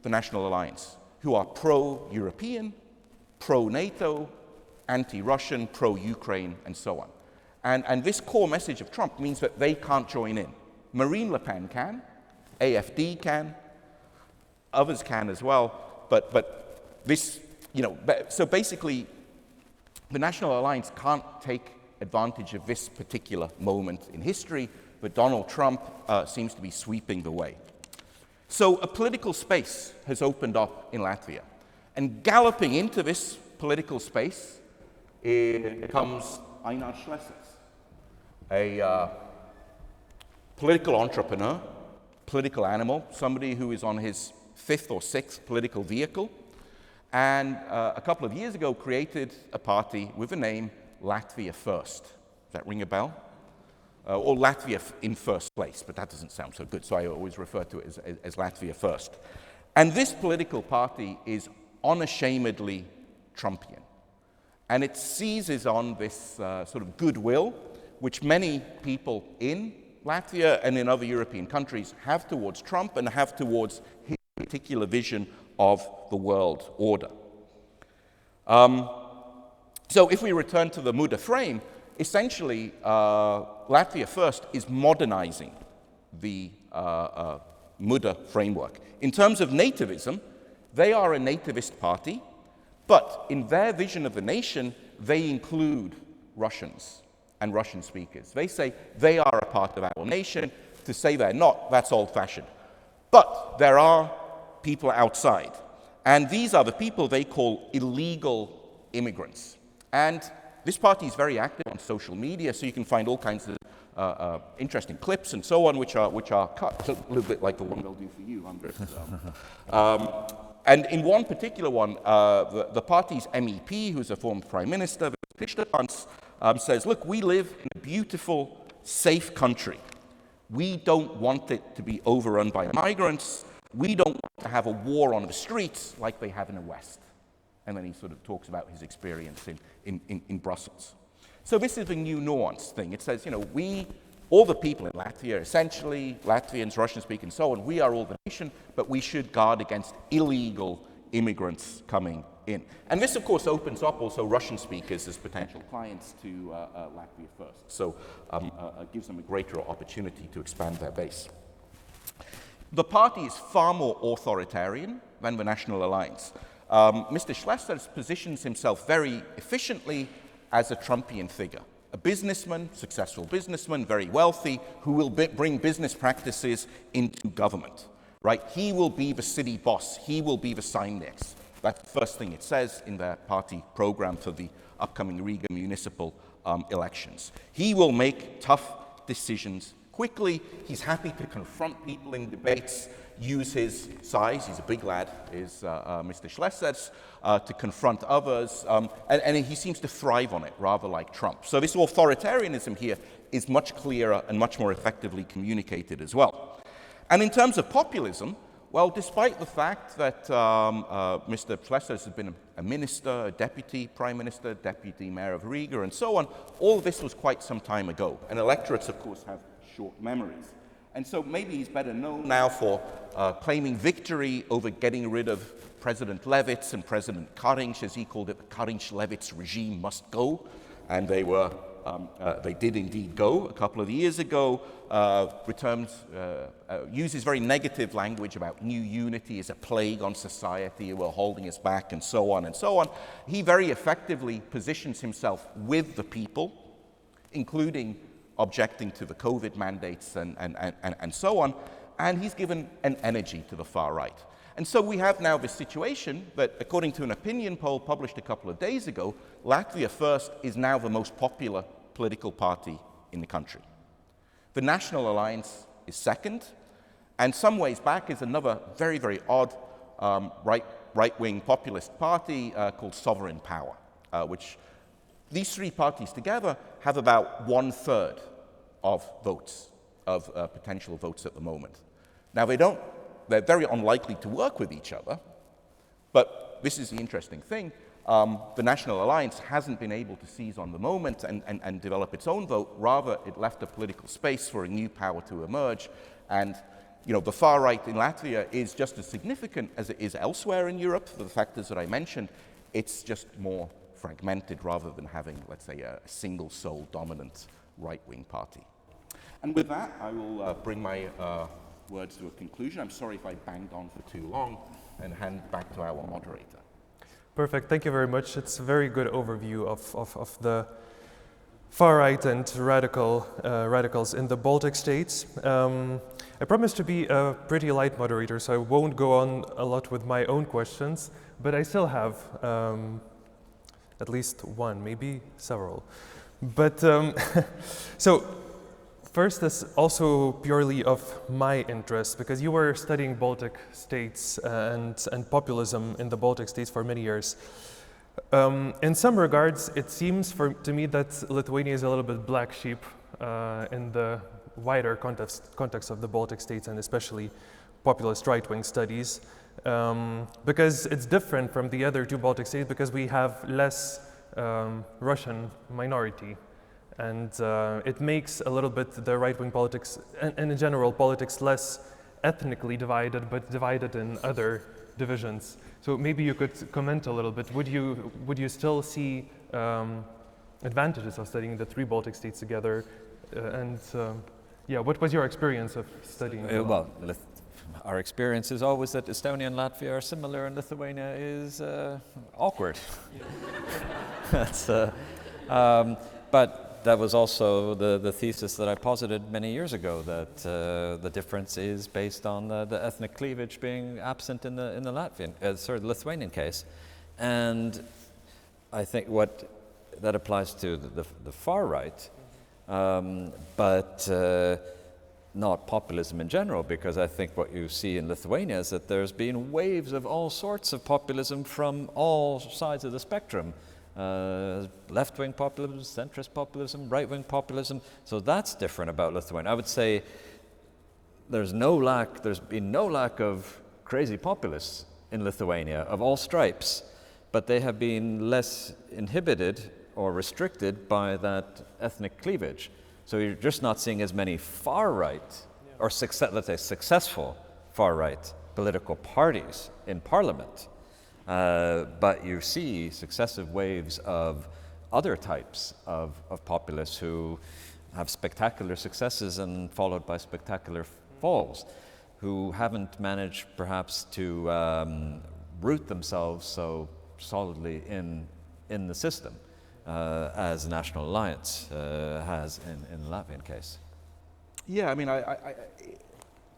the National Alliance, who are pro-European, pro-NATO, anti-Russian, pro-Ukraine, and so on. And this core message of Trump means that they can't join in. Marine Le Pen can, AfD can, others can as well, but this, you know, so basically the National Alliance can't take advantage of this particular moment in history, but Donald Trump seems to be sweeping the way. So a political space has opened up in Latvia, and galloping into this political space comes Airidas, a political entrepreneur, political animal, somebody who is on his 5th or 6th political vehicle, and a couple of years ago created a party with the name Latvia First. Does that ring a bell? Or Latvia in first place, but that doesn't sound so good, so I always refer to it as Latvia First. And this political party is unashamedly Trumpian. And it seizes on this sort of goodwill, which many people in Latvia and in other European countries have towards Trump and have towards his particular vision of the world order. So if we return to the Muda frame, essentially Latvia First is modernizing the Muda framework. In terms of nativism, they are a nativist party, but in their vision of the nation, they include Russians and Russian speakers. They say they are a part of our nation. To say they're not, that's old-fashioned. But there are people outside, and these are the people they call illegal immigrants. And this party is very active on social media, so you can find all kinds of interesting clips and so on, which are cut, a little bit like the one they'll do for you, Andres. And in one particular one, the party's MEP, who's a former prime minister, says, look, we live in a beautiful, safe country. We don't want it to be overrun by migrants. We don't want to have a war on the streets like they have in the West. And then he sort of talks about his experience in Brussels. So this is a new nuanced thing. It says, you know, all the people in Latvia, essentially, Latvians, Russian speakers, and so on, we are all the nation, but we should guard against illegal immigrants coming in. And this, of course, opens up also Russian speakers as potential clients to Latvia First. So gives them a greater opportunity to expand their base. The party is far more authoritarian than the National Alliance. Mr. Schlesser positions himself very efficiently as a Trumpian figure. A businessman, successful businessman, very wealthy, who will bring business practices into government, right? He will be the city boss. He will be the Saimnieks. That's the first thing it says in their party program for the upcoming Riga municipal elections. He will make tough decisions quickly. He's happy to confront people in debates, use his size, he's a big lad, is Mr. Schlesser, to confront others, and he seems to thrive on it, rather like Trump. So this authoritarianism here is much clearer and much more effectively communicated as well. And in terms of populism, well, despite the fact that Mr. Schlesser has been a minister, a deputy prime minister, deputy mayor of Riga, and so on, all this was quite some time ago. And electorates, of course, have short memories. And so maybe he's better known now for claiming victory over getting rid of President Levits and President Karinš, as he called it. The Karinš-Levits regime must go. And they did indeed go a couple of years ago. Uses very negative language about new unity as a plague on society, we're holding us back, and so on and so on. He very effectively positions himself with the people, including objecting to the COVID mandates and so on, and he's given an energy to the far right. And so we have now this situation that, according to an opinion poll published a couple of days ago, Latvia First is now the most popular political party in the country. The National Alliance is second, and some ways back is another very, very odd right-wing populist party called Sovereign Power, which these three parties together have about 1/3 of votes, of potential votes at the moment. Now, they're very unlikely to work with each other, but this is the interesting thing. The National Alliance hasn't been able to seize on the moment and develop its own vote. Rather, it left a political space for a new power to emerge. And the far right in Latvia is just as significant as it is elsewhere in Europe for the factors that I mentioned. It's just more fragmented rather than having, let's say, a single sole dominant right-wing party. And with that, I will bring my words to a conclusion. I'm sorry if I banged on for too long, and hand back to our moderator. Perfect, thank you very much. It's a very good overview of the far right and radicals in the Baltic states. I promise to be a pretty light moderator, so I won't go on a lot with my own questions, but I still have at least one, maybe several. But so first is also purely of my interest, because you were studying Baltic states and populism in the Baltic states for many years. In some regards, it seems to me that Lithuania is a little bit black sheep in the wider context of the Baltic states, and especially populist right-wing studies, because it's different from the other two Baltic states because we have less Russian minority. And it makes a little bit the right-wing politics, and in general politics, less ethnically divided, but divided in other divisions. So maybe you could comment a little bit. Would you still see advantages of studying the three Baltic states together? Yeah, what was your experience of studying? Well, our experience is always that Estonia and Latvia are similar, and Lithuania is awkward. That's, but that was also the thesis that I posited many years ago, that the difference is based on the ethnic cleavage being absent in the Lithuanian case. And I think that applies to the far right, but not populism in general, because I think what you see in Lithuania is that there's been waves of all sorts of populism from all sides of the spectrum. Left-wing populism, centrist populism, right-wing populism. So that's different about Lithuania. I would say there's been no lack of crazy populists in Lithuania of all stripes, but they have been less inhibited or restricted by that ethnic cleavage. So you're just not seeing as many far-right, or let's say successful far-right political parties in parliament. But you see successive waves of other types of populists who have spectacular successes and followed by spectacular falls, who haven't managed perhaps to root themselves so solidly in the system as the National Alliance has in the Latvian case. Yeah, I mean,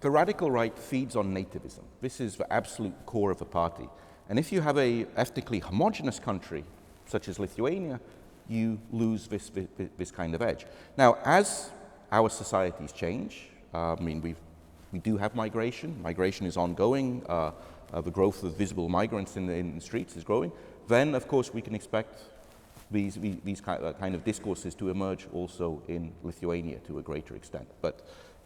the radical right feeds on nativism. This is the absolute core of the party. And if you have a ethnically homogenous country, such as Lithuania, you lose this kind of edge. Now, as our societies change, I mean, we do have migration. Migration is ongoing. The growth of visible migrants in the streets is growing. Then, of course, we can expect these kind of discourses to emerge also in Lithuania to a greater extent. But,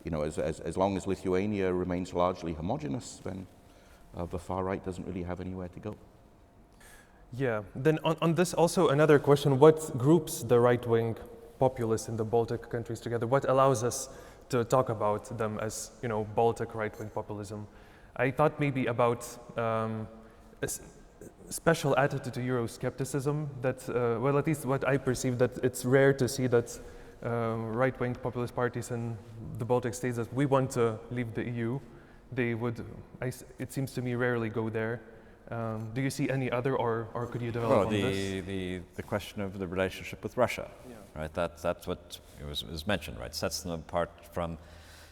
you know, as long as Lithuania remains largely homogenous, then the far right doesn't really have anywhere to go. Yeah, then on this also another question, what groups the right-wing populists in the Baltic countries together? What allows us to talk about them as, you know, Baltic right-wing populism? I thought maybe about a special attitude to Euroscepticism that, well, at least what I perceive, that it's rare to see that right-wing populist parties in the Baltic states that we want to leave the EU. They would, it seems to me, rarely go there. Do you see any other, or could you develop on this? The question of the relationship with Russia, right? That's what was mentioned, right? Sets them apart from,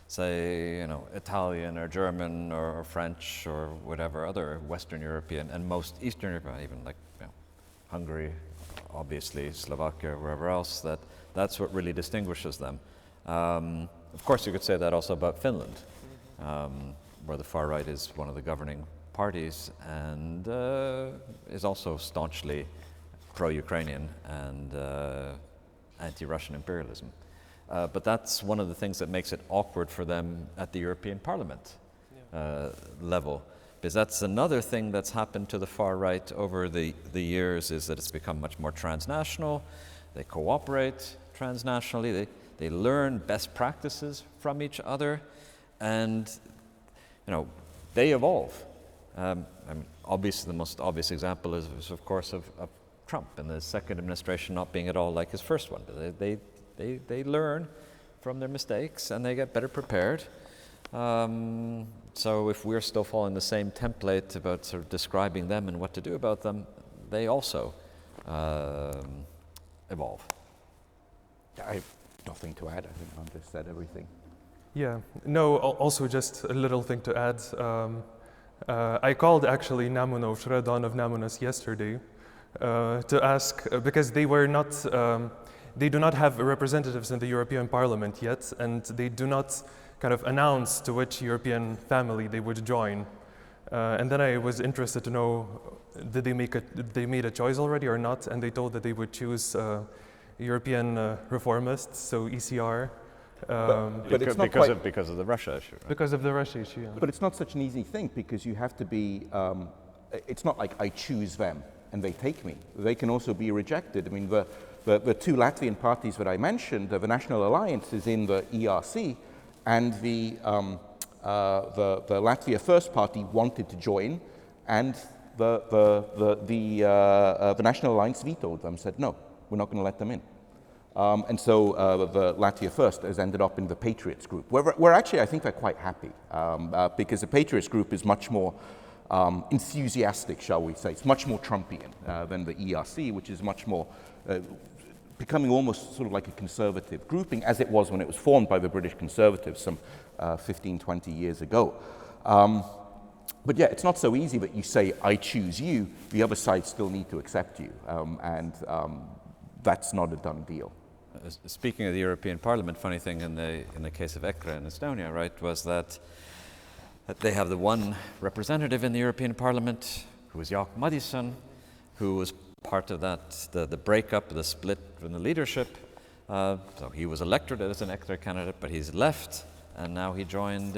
say, you know, Italian or German or French or whatever other Western European and most Eastern European, even like, you know, Hungary, obviously Slovakia, wherever else. That's what really distinguishes them. Of course, you could say that also about Finland, where the far right is one of the governing parties and is also staunchly pro-Ukrainian and anti-Russian imperialism. But that's one of the things that makes it awkward for them at the European Parliament level. Because that's another thing that's happened to the far right over the years, is that it's become much more transnational. They cooperate transnationally. They learn best practices from each other, and, you know, they evolve. I mean, obviously, the most obvious example is of course, of Trump and the second administration not being at all like his first one. They learn from their mistakes and they get better prepared. So if we're still following the same template about sort of describing them and what to do about them, they also evolve. I have nothing to add. I think Anders said everything. Yeah, no, also just a little thing to add. I called actually Nemuno Shredon of Nemunas yesterday to ask, because they were not, they do not have representatives in the European Parliament yet, and they do not kind of announce to which European family they would join. And then I was interested to know, did they made a choice already or not? And they told that they would choose European reformists, so ECR. But it's not because of the Russia issue. Right? Because of the Russia issue, yeah. But it's not such an easy thing, because you have to be, it's not like I choose them and they take me. They can also be rejected. I mean, the two Latvian parties that I mentioned, the National Alliance is in the ERC, and the Latvia First Party wanted to join, and the National Alliance vetoed them, said, no, we're not going to let them in. And so the Latvia First has ended up in the Patriots group, where actually I think they're quite happy, because the Patriots group is much more enthusiastic, shall we say. It's much more Trumpian than the ERC, which is much more becoming almost sort of like a conservative grouping, as it was when it was formed by the British Conservatives some 15, 20 years ago. But yeah, it's not so easy that you say, I choose you, the other side still need to accept you, and that's not a done deal. Speaking of the European Parliament, funny thing in the case of EKRE in Estonia, right, was that they have the one representative in the European Parliament who was Jaak Madison, who was part of that, the breakup, the split in the leadership. So he was elected as an EKRE candidate, but he's left, and now he joined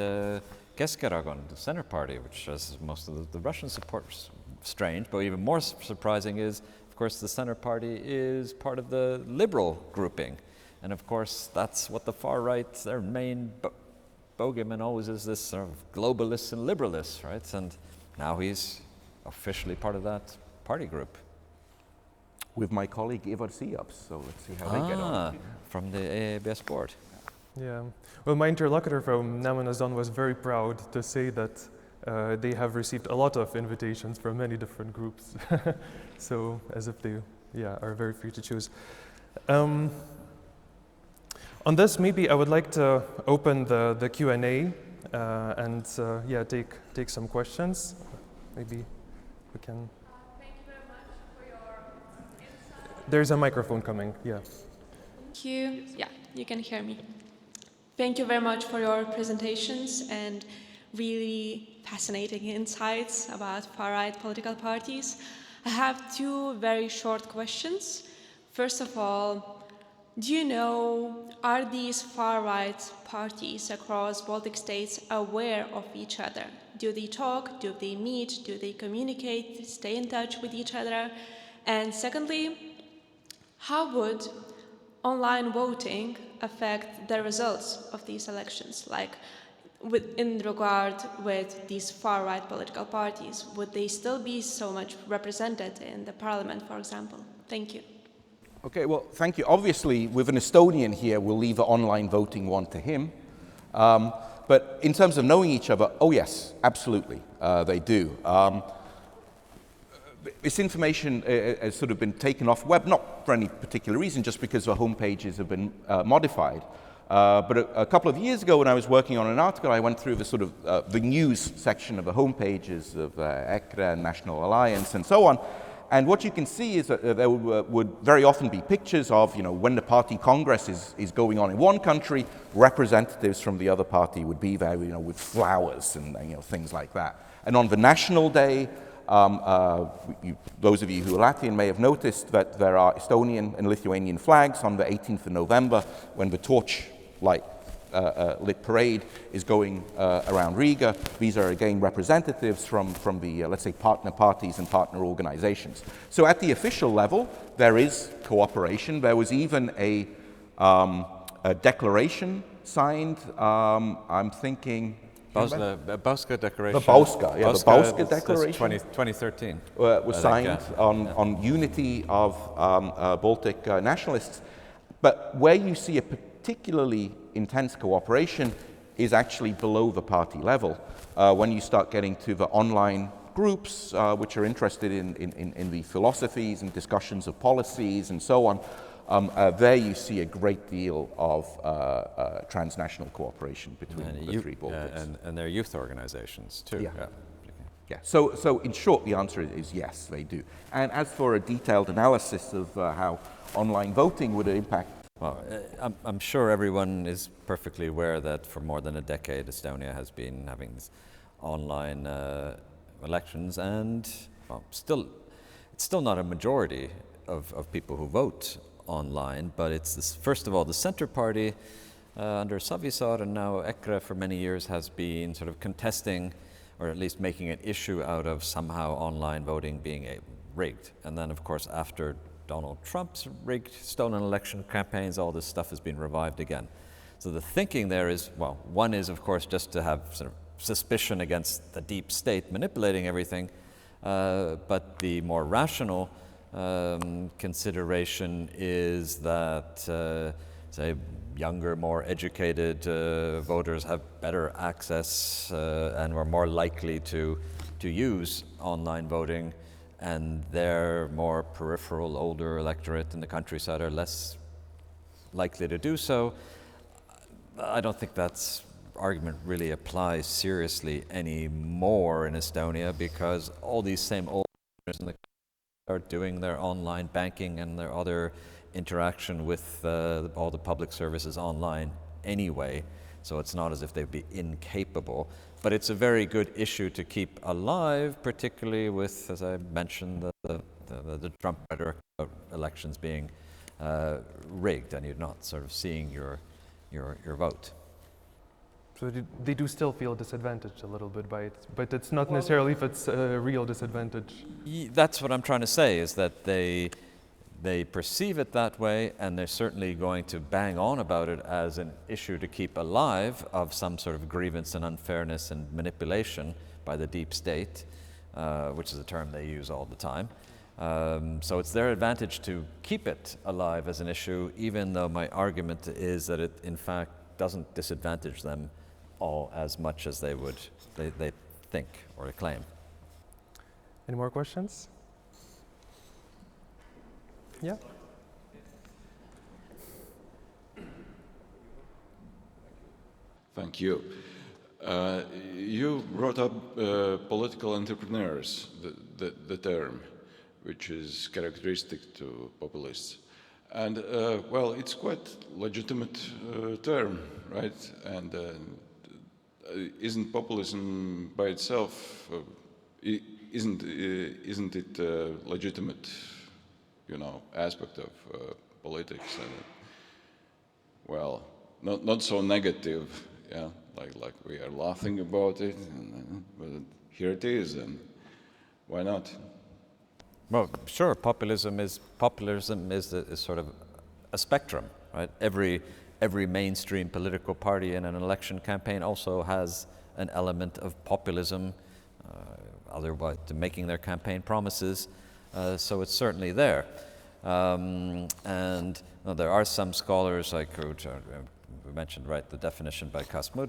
Keskerakond, the Center Party, which has most of the Russian support. Strange, but even more surprising is, of course, the Center Party is part of the liberal grouping. And of course, that's what the far right, their main bogeyman always is, this sort of globalists and liberalists, right? And now he's officially part of that party group. With my colleague Ivar Siaps, so let's see how they get on. From the AABS board. Yeah. Well, my interlocutor from Nemanazon was very proud to say that they have received a lot of invitations from many different groups. So as if they, are very free to choose. On this, maybe I would like to open the Q&A and take some questions. Maybe we can. Thank you very much for your insight. There's a microphone coming. Yeah. Thank you. Yeah, you can hear me. Thank you very much for your presentations and really fascinating insights about far-right political parties. I have two very short questions. First of all, do you know, are these far-right parties across Baltic states aware of each other? Do they talk? Do they meet? Do they communicate? Stay in touch with each other? And secondly, how would online voting affect the results of these elections? Like, in regard with these far-right political parties, would they still be so much represented in the parliament, for example? Thank you. Okay, well, thank you. Obviously, with an Estonian here, we'll leave the online voting one to him. But in terms of knowing each other, oh yes, absolutely, they do. This information has sort of been taken off web, not for any particular reason, just because the home pages have been modified. But a couple of years ago, when I was working on an article, I went through the sort of the news section of the home pages of EKRE, National Alliance, and so on. And what you can see is that there would very often be pictures of, when the party congress is going on in one country, representatives from the other party would be there, with flowers and things like that. And on the national day, those of you who are Latvian may have noticed that there are Estonian and Lithuanian flags on the 18th of November when the torchlight lit parade is going around Riga. These are again representatives from the, let's say, partner parties and partner organizations. So at the official level, there is cooperation. There was even a declaration signed, I'm thinking... The Bauska Declaration. The Bauska, yeah, the Bauska Declaration. 2013. Was signed on unity of Baltic nationalists. But where you see a particularly intense cooperation is actually below the party level. When you start getting to the online groups, which are interested in the philosophies and discussions of policies and so on, there you see a great deal of transnational cooperation between the three Baltics. And their youth organizations too. Yeah. So in short, the answer is yes, they do. And as for a detailed analysis of how online voting would impact. Well, I'm sure everyone is perfectly aware that for more than a decade, Estonia has been having these online elections, and it's still not a majority of people who vote online, but it's this, first of all, the Centre Party under Savisaar and now EKRE for many years has been sort of contesting, or at least making an issue out of somehow online voting being rigged. And then, of course, after Donald Trump's rigged stolen election campaigns, all this stuff has been revived again. So the thinking there is, well, one is, of course, just to have sort of suspicion against the deep state manipulating everything, but the more rational consideration is that, say, younger, more educated voters have better access and are more likely to use online voting, and their more peripheral, older electorate in the countryside are less likely to do so. I don't think that argument really applies seriously anymore in Estonia, because all these same old in the are doing their online banking and their other interaction with all the public services online anyway. So it's not as if they'd be incapable. But it's a very good issue to keep alive, particularly with, as I mentioned, the Trump rhetoric about elections being rigged, and you're not sort of seeing your vote. So they do still feel disadvantaged a little bit by it, but it's not necessarily if it's a real disadvantage. That's what I'm trying to say, is that they perceive it that way, and they're certainly going to bang on about it as an issue to keep alive of some sort of grievance and unfairness and manipulation by the deep state. which is a term they use all the time. So it's their advantage to keep it alive as an issue, even though my argument is that it, in fact, doesn't disadvantage them all as much as they think or claim. Any more questions? Yeah. Thank you. You brought up political entrepreneurs, the term, which is characteristic to populists. And, well, it's quite legitimate term, right? And isn't populism by itself, isn't it a legitimate, you know, aspect of politics? And, well, not so negative, yeah, like we are laughing about it, but here it is, and why not? Well, sure, populism is sort of a spectrum, right? Every mainstream political party in an election campaign also has an element of populism, otherwise to making their campaign promises, so it's certainly there. And there are some scholars like we mentioned, right, the definition by Kasekamp,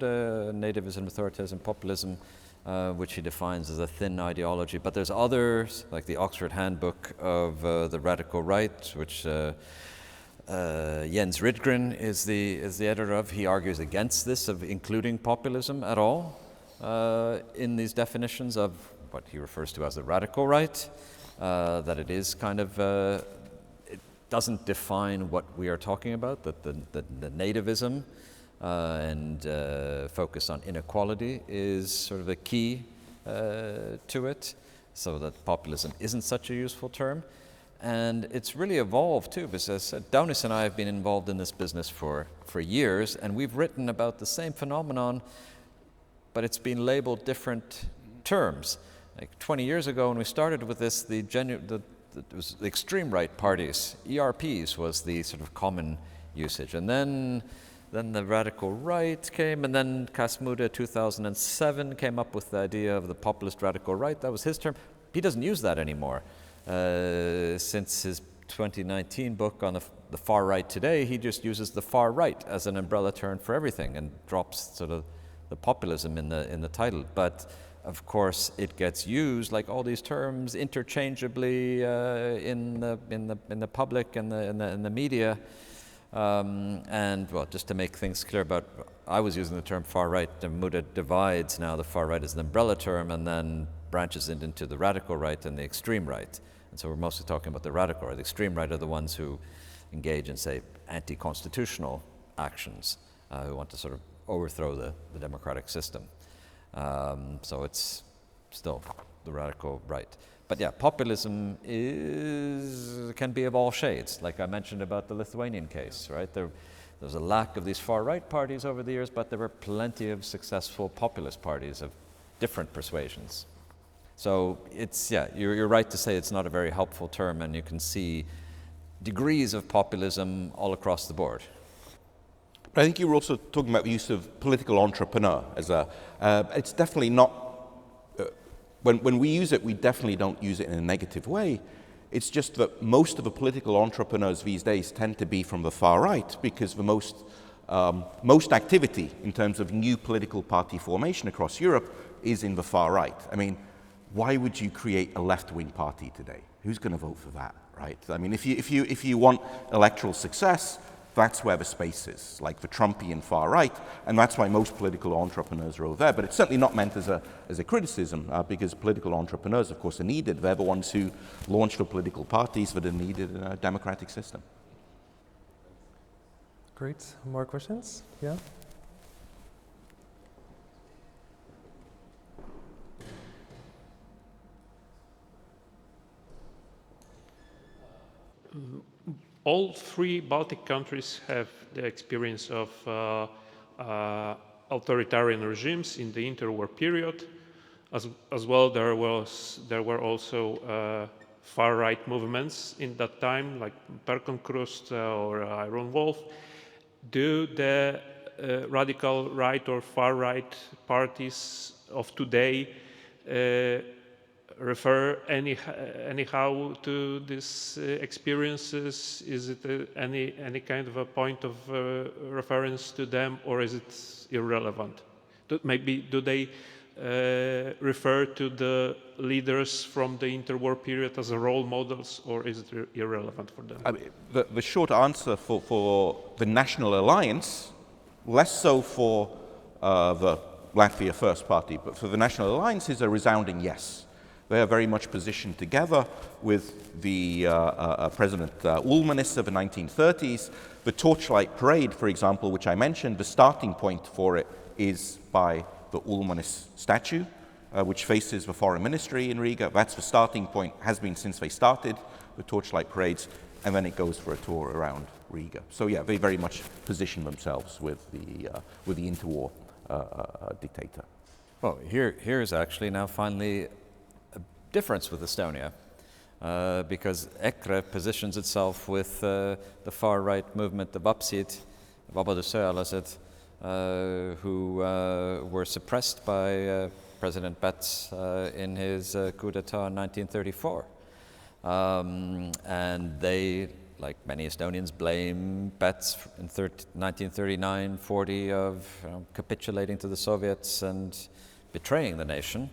nativism, authoritarianism, populism, which he defines as a thin ideology. But there's others, like the Oxford Handbook of the Radical Right, which Jens Rydgren is the editor of. He argues against this, of including populism at all in these definitions of what he refers to as the radical right, that it is kind of it doesn't define what we are talking about, that the nativism and focus on inequality is sort of a key to it, so that populism isn't such a useful term. And it's really evolved too, because Daunis and I have been involved in this business for years, and we've written about the same phenomenon, but it's been labeled different terms. Like 20 years ago when we started with this, it was the extreme right parties, ERPs was the sort of common usage. And then the radical right came, and then Kasekamp 2007 came up with the idea of the populist radical right. That was his term. He doesn't use that anymore. Since his 2019 book on the far right today, he just uses the far right as an umbrella term for everything and drops sort of the populism in the title. But of course, it gets used, like all these terms, interchangeably in the public and in the media. And well, just to make things clear about, I was using the term far right. The Muda divides now the far right as an umbrella term, and then branches it into the radical right and the extreme right. And so we're mostly talking about the radical right. The extreme right are the ones who engage in, say, anti-constitutional actions, who want to sort of overthrow the democratic system. So it's still the radical right. But yeah, populism can be of all shades, like I mentioned about the Lithuanian case, right? There's a lack of these far-right parties over the years, but there were plenty of successful populist parties of different persuasions. So it's, yeah, you're right to say it's not a very helpful term, and you can see degrees of populism all across the board. I think you were also talking about the use of political entrepreneur as a, it's definitely not, when we use it, we definitely don't use it in a negative way. It's just that most of the political entrepreneurs these days tend to be from the far right, because the most activity in terms of new political party formation across Europe is in the far right. I mean, why would you create a left-wing party today? Who's going to vote for that, right? I mean, if you want electoral success, that's where the space is, like the Trumpian far right, and that's why most political entrepreneurs are over there. But it's certainly not meant as a criticism, because political entrepreneurs, of course, are needed. They're the ones who launch the political parties that are needed in a democratic system. Great. More questions? Yeah? All three Baltic countries have the experience of authoritarian regimes in the interwar period. As well, there were also far-right movements in that time, like Perkonkrust or Iron Wolf. Do the radical right or far-right parties of today refer anyhow to these experiences? Is it any kind of a point of reference to them, or is it irrelevant? Maybe do they refer to the leaders from the interwar period as role models, or is it irrelevant for them? I mean, the short answer for the National Alliance, less so for the Latvia First Party, but for the National Alliance is a resounding yes. They are very much positioned together with the President Ulmanis of the 1930s. The Torchlight Parade, for example, which I mentioned, the starting point for it is by the Ulmanis statue, which faces the Foreign Ministry in Riga. That's the starting point, has been since they started the Torchlight Parades, and then it goes for a tour around Riga. So yeah, they very much position themselves with the interwar dictator. Well, here's actually now finally a difference with Estonia, because EKRE positions itself with the far-right movement, the Vapsid, Vabadussõjalased, who were suppressed by President Päts in his coup d'etat in 1934. And they, like many Estonians, blame Päts in 1939-40 of capitulating to the Soviets and betraying the nation.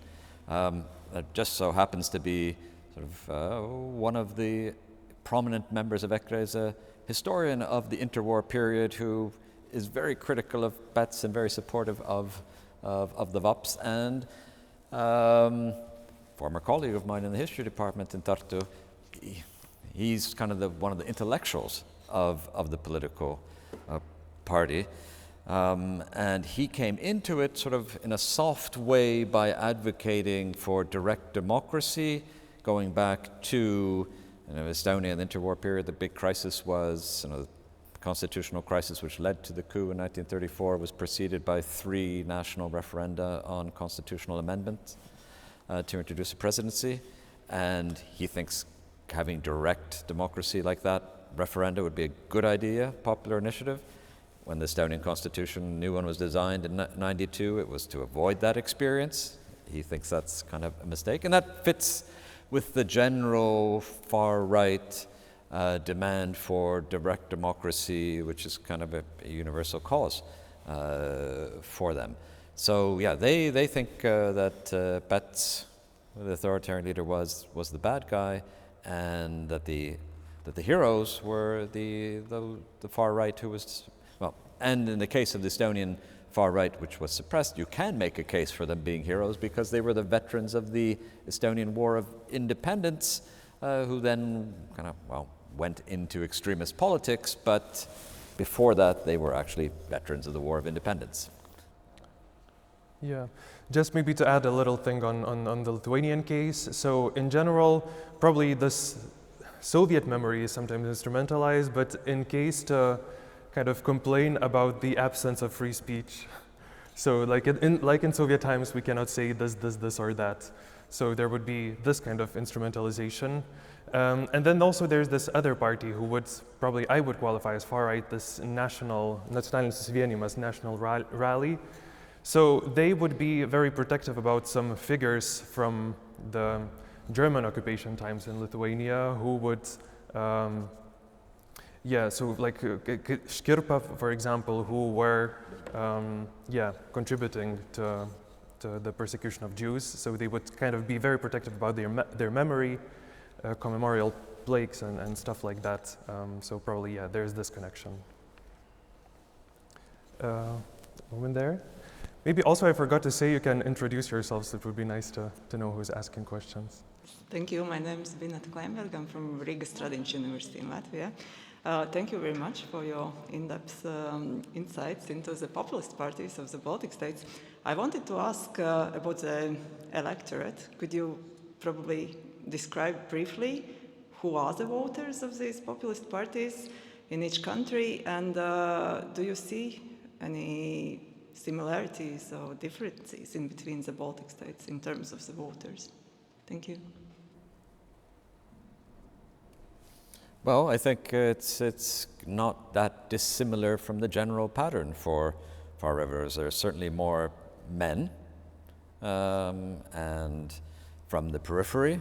It just so happens to be sort of one of the prominent members of EKRE is a historian of the interwar period who is very critical of Päts and very supportive of the VAPs. And former colleague of mine in the history department in Tartu, he's kind of one of the intellectuals of the political party. And he came into it sort of in a soft way by advocating for direct democracy, going back to Estonia in the interwar period. The big crisis was the constitutional crisis which led to the coup in 1934 was preceded by 3 national referenda on constitutional amendments to introduce a presidency. And he thinks having direct democracy like that, referenda, would be a good idea, popular initiative. When the Estonian constitution, new one, was designed in 92, it was to avoid that experience. He thinks that's kind of a mistake. And that fits with the general far-right demand for direct democracy, which is kind of a universal cause for them. So yeah, they think that Päts, the authoritarian leader, was the bad guy, and that the heroes were the far right, who was, well, and in the case of the Estonian far right, which was suppressed, you can make a case for them being heroes because they were the veterans of the Estonian War of Independence, who then kind of, well, went into extremist politics, but before that they were actually veterans of the War of Independence. Yeah, just maybe to add a little thing on the Lithuanian case. So in general, probably this Soviet memory is sometimes instrumentalized, but in case to kind of complain about the absence of free speech. So like in Soviet times, we cannot say this or that. So there would be this kind of instrumentalization. And then also there's this other party who would probably, I would qualify as far right, this Nacionalinis Vienimas national rally. So they would be very protective about some figures from the German occupation times in Lithuania who would, so like Škirpa, for example, who were, contributing to the persecution of Jews. So they would kind of be very protective about their memory, commemorial plaques and stuff like that. So probably, there's this connection. Woman there. Maybe also I forgot to say you can introduce yourselves. It would be nice to know who's asking questions. Thank you. My name is Binata Kleinberg. I'm from Riga Stradiņš University in Latvia. Thank you very much for your in-depth insights into the populist parties of the Baltic states. I wanted to ask about the electorate. Could you probably describe briefly who are the voters of these populist parties in each country, and do you see any similarities or differences in between the Baltic states in terms of the voters? Thank you. Well, I think it's not that dissimilar from the general pattern for far right voters. There are certainly more men, and from the periphery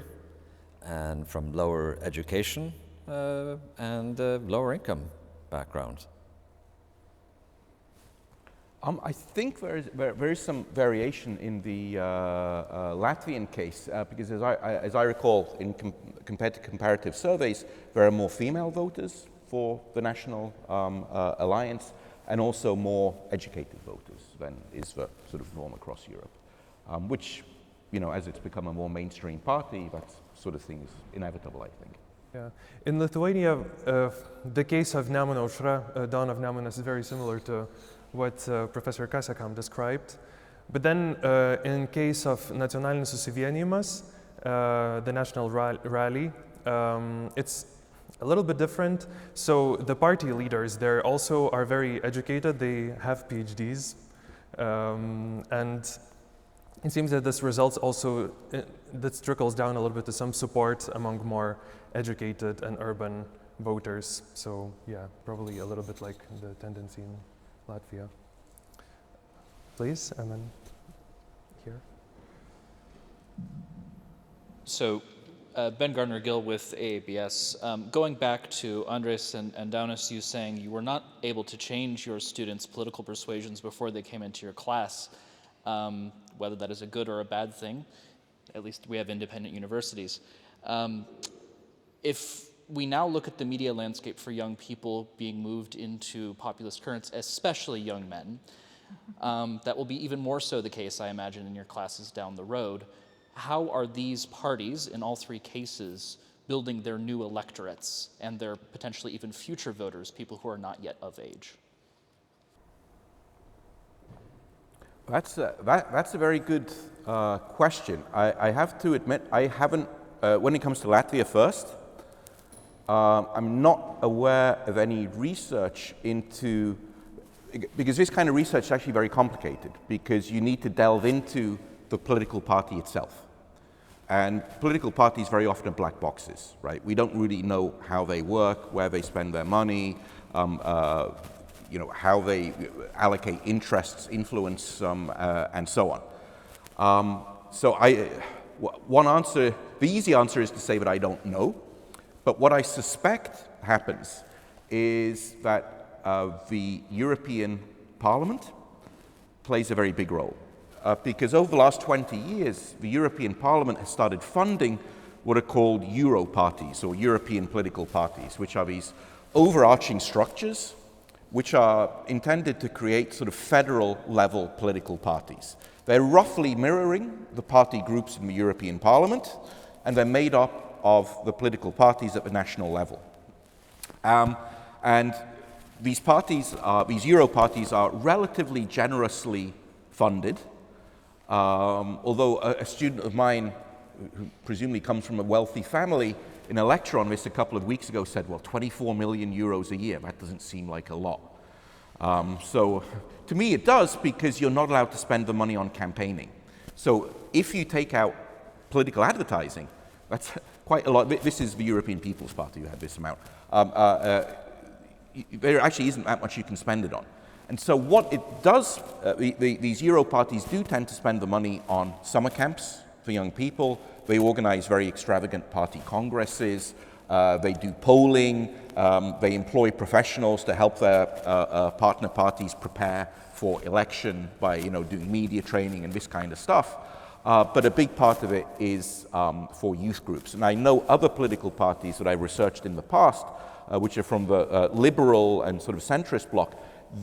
and from lower education and lower income backgrounds? I think there is some variation in the Latvian case because as I recall, compared to comparative surveys, there are more female voters for the National Alliance and also more educated voters than is the sort of norm across Europe, which, you know, as it's become a more mainstream party, that sort of thing is inevitable, I think. Yeah. In Lithuania, the case of Nemuno aušra, dawn of Nemunas, is very similar to what Professor Kasekamp described. But then in case of Nacionalinis susivienijimas, the national rally, it's a little bit different. So the party leaders there also are very educated. They have PhDs. And it seems that this results also, this trickles down a little bit to some support among more educated and urban voters. So yeah, probably a little bit like the tendency in Latvia. Please, and then here. So, Ben Gardner-Gill with AABS. Going back to Andres and Daunis, you saying you were not able to change your students' political persuasions before they came into your class, whether that is a good or a bad thing. At least we have independent universities. If we now look at the media landscape for young people being moved into populist currents, especially young men, that will be even more so the case, I imagine, in your classes down the road. How are these parties, in all three cases, building their new electorates and their potentially even future voters, people who are not yet of age? That's a very good question. I have to admit, I haven't, when it comes to Latvia first, I'm not aware of any research into, because this kind of research is actually very complicated, because you need to delve into the political party itself. And political parties very often are black boxes, right? We don't really know how they work, where they spend their money, you know, how they allocate interests, influence, and so on. So one answer, the easy answer is to say that I don't know. But what I suspect happens is that the European Parliament plays a very big role. Because over the last 20 years, the European Parliament has started funding what are called Euro parties, or European political parties, which are these overarching structures which are intended to create sort of federal-level political parties. They're roughly mirroring the party groups in the European Parliament, and they're made up of the political parties at the national level. And these parties, these Euro parties, are relatively generously funded. Although a student of mine, who presumably comes from a wealthy family, in a lecture on this a couple of weeks ago said, well, 24 million euros a year, that doesn't seem like a lot. So to me it does, because you're not allowed to spend the money on campaigning. So if you take out political advertising, that's quite a lot. This is the European People's Party who had this amount. There actually isn't that much you can spend it on. And so what it does, these Euro parties do tend to spend the money on summer camps for young people. They organize very extravagant party congresses. They do polling. They employ professionals to help their partner parties prepare for election by, you know, doing media training and this kind of stuff. But a big part of it is for youth groups. And I know other political parties that I researched in the past, which are from the liberal and sort of centrist bloc.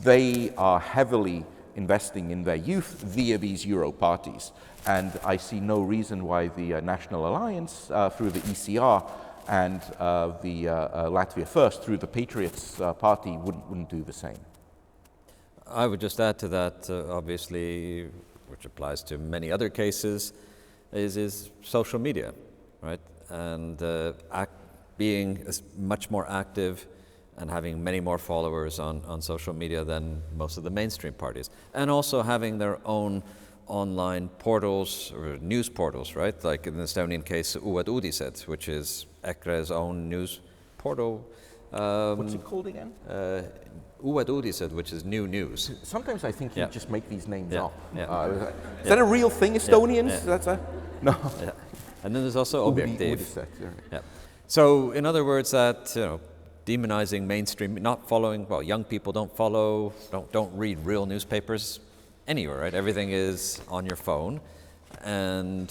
They are heavily investing in their youth via these Euro parties. And I see no reason why the National Alliance, through the ECR, and the Latvia First, through the Patriots Party, wouldn't do the same. I would just add to that, obviously, which applies to many other cases, is social media, right? And being much more active and having many more followers on social media than most of the mainstream parties. And also having their own online portals or news portals, right? Like in the Estonian case, Uued Uudised, which is EKRE's own news portal. What's it called again? Uued Uudised, which is new news. Sometimes I think you just make these names up. Yeah. Is that a real thing, Estonians? Yeah. That's a... No. And then there's also objektiv. Yeah. Yeah. So, in other words, that demonizing mainstream, not following. Well, young people don't follow, don't read real newspapers anywhere, right? Everything is on your phone, and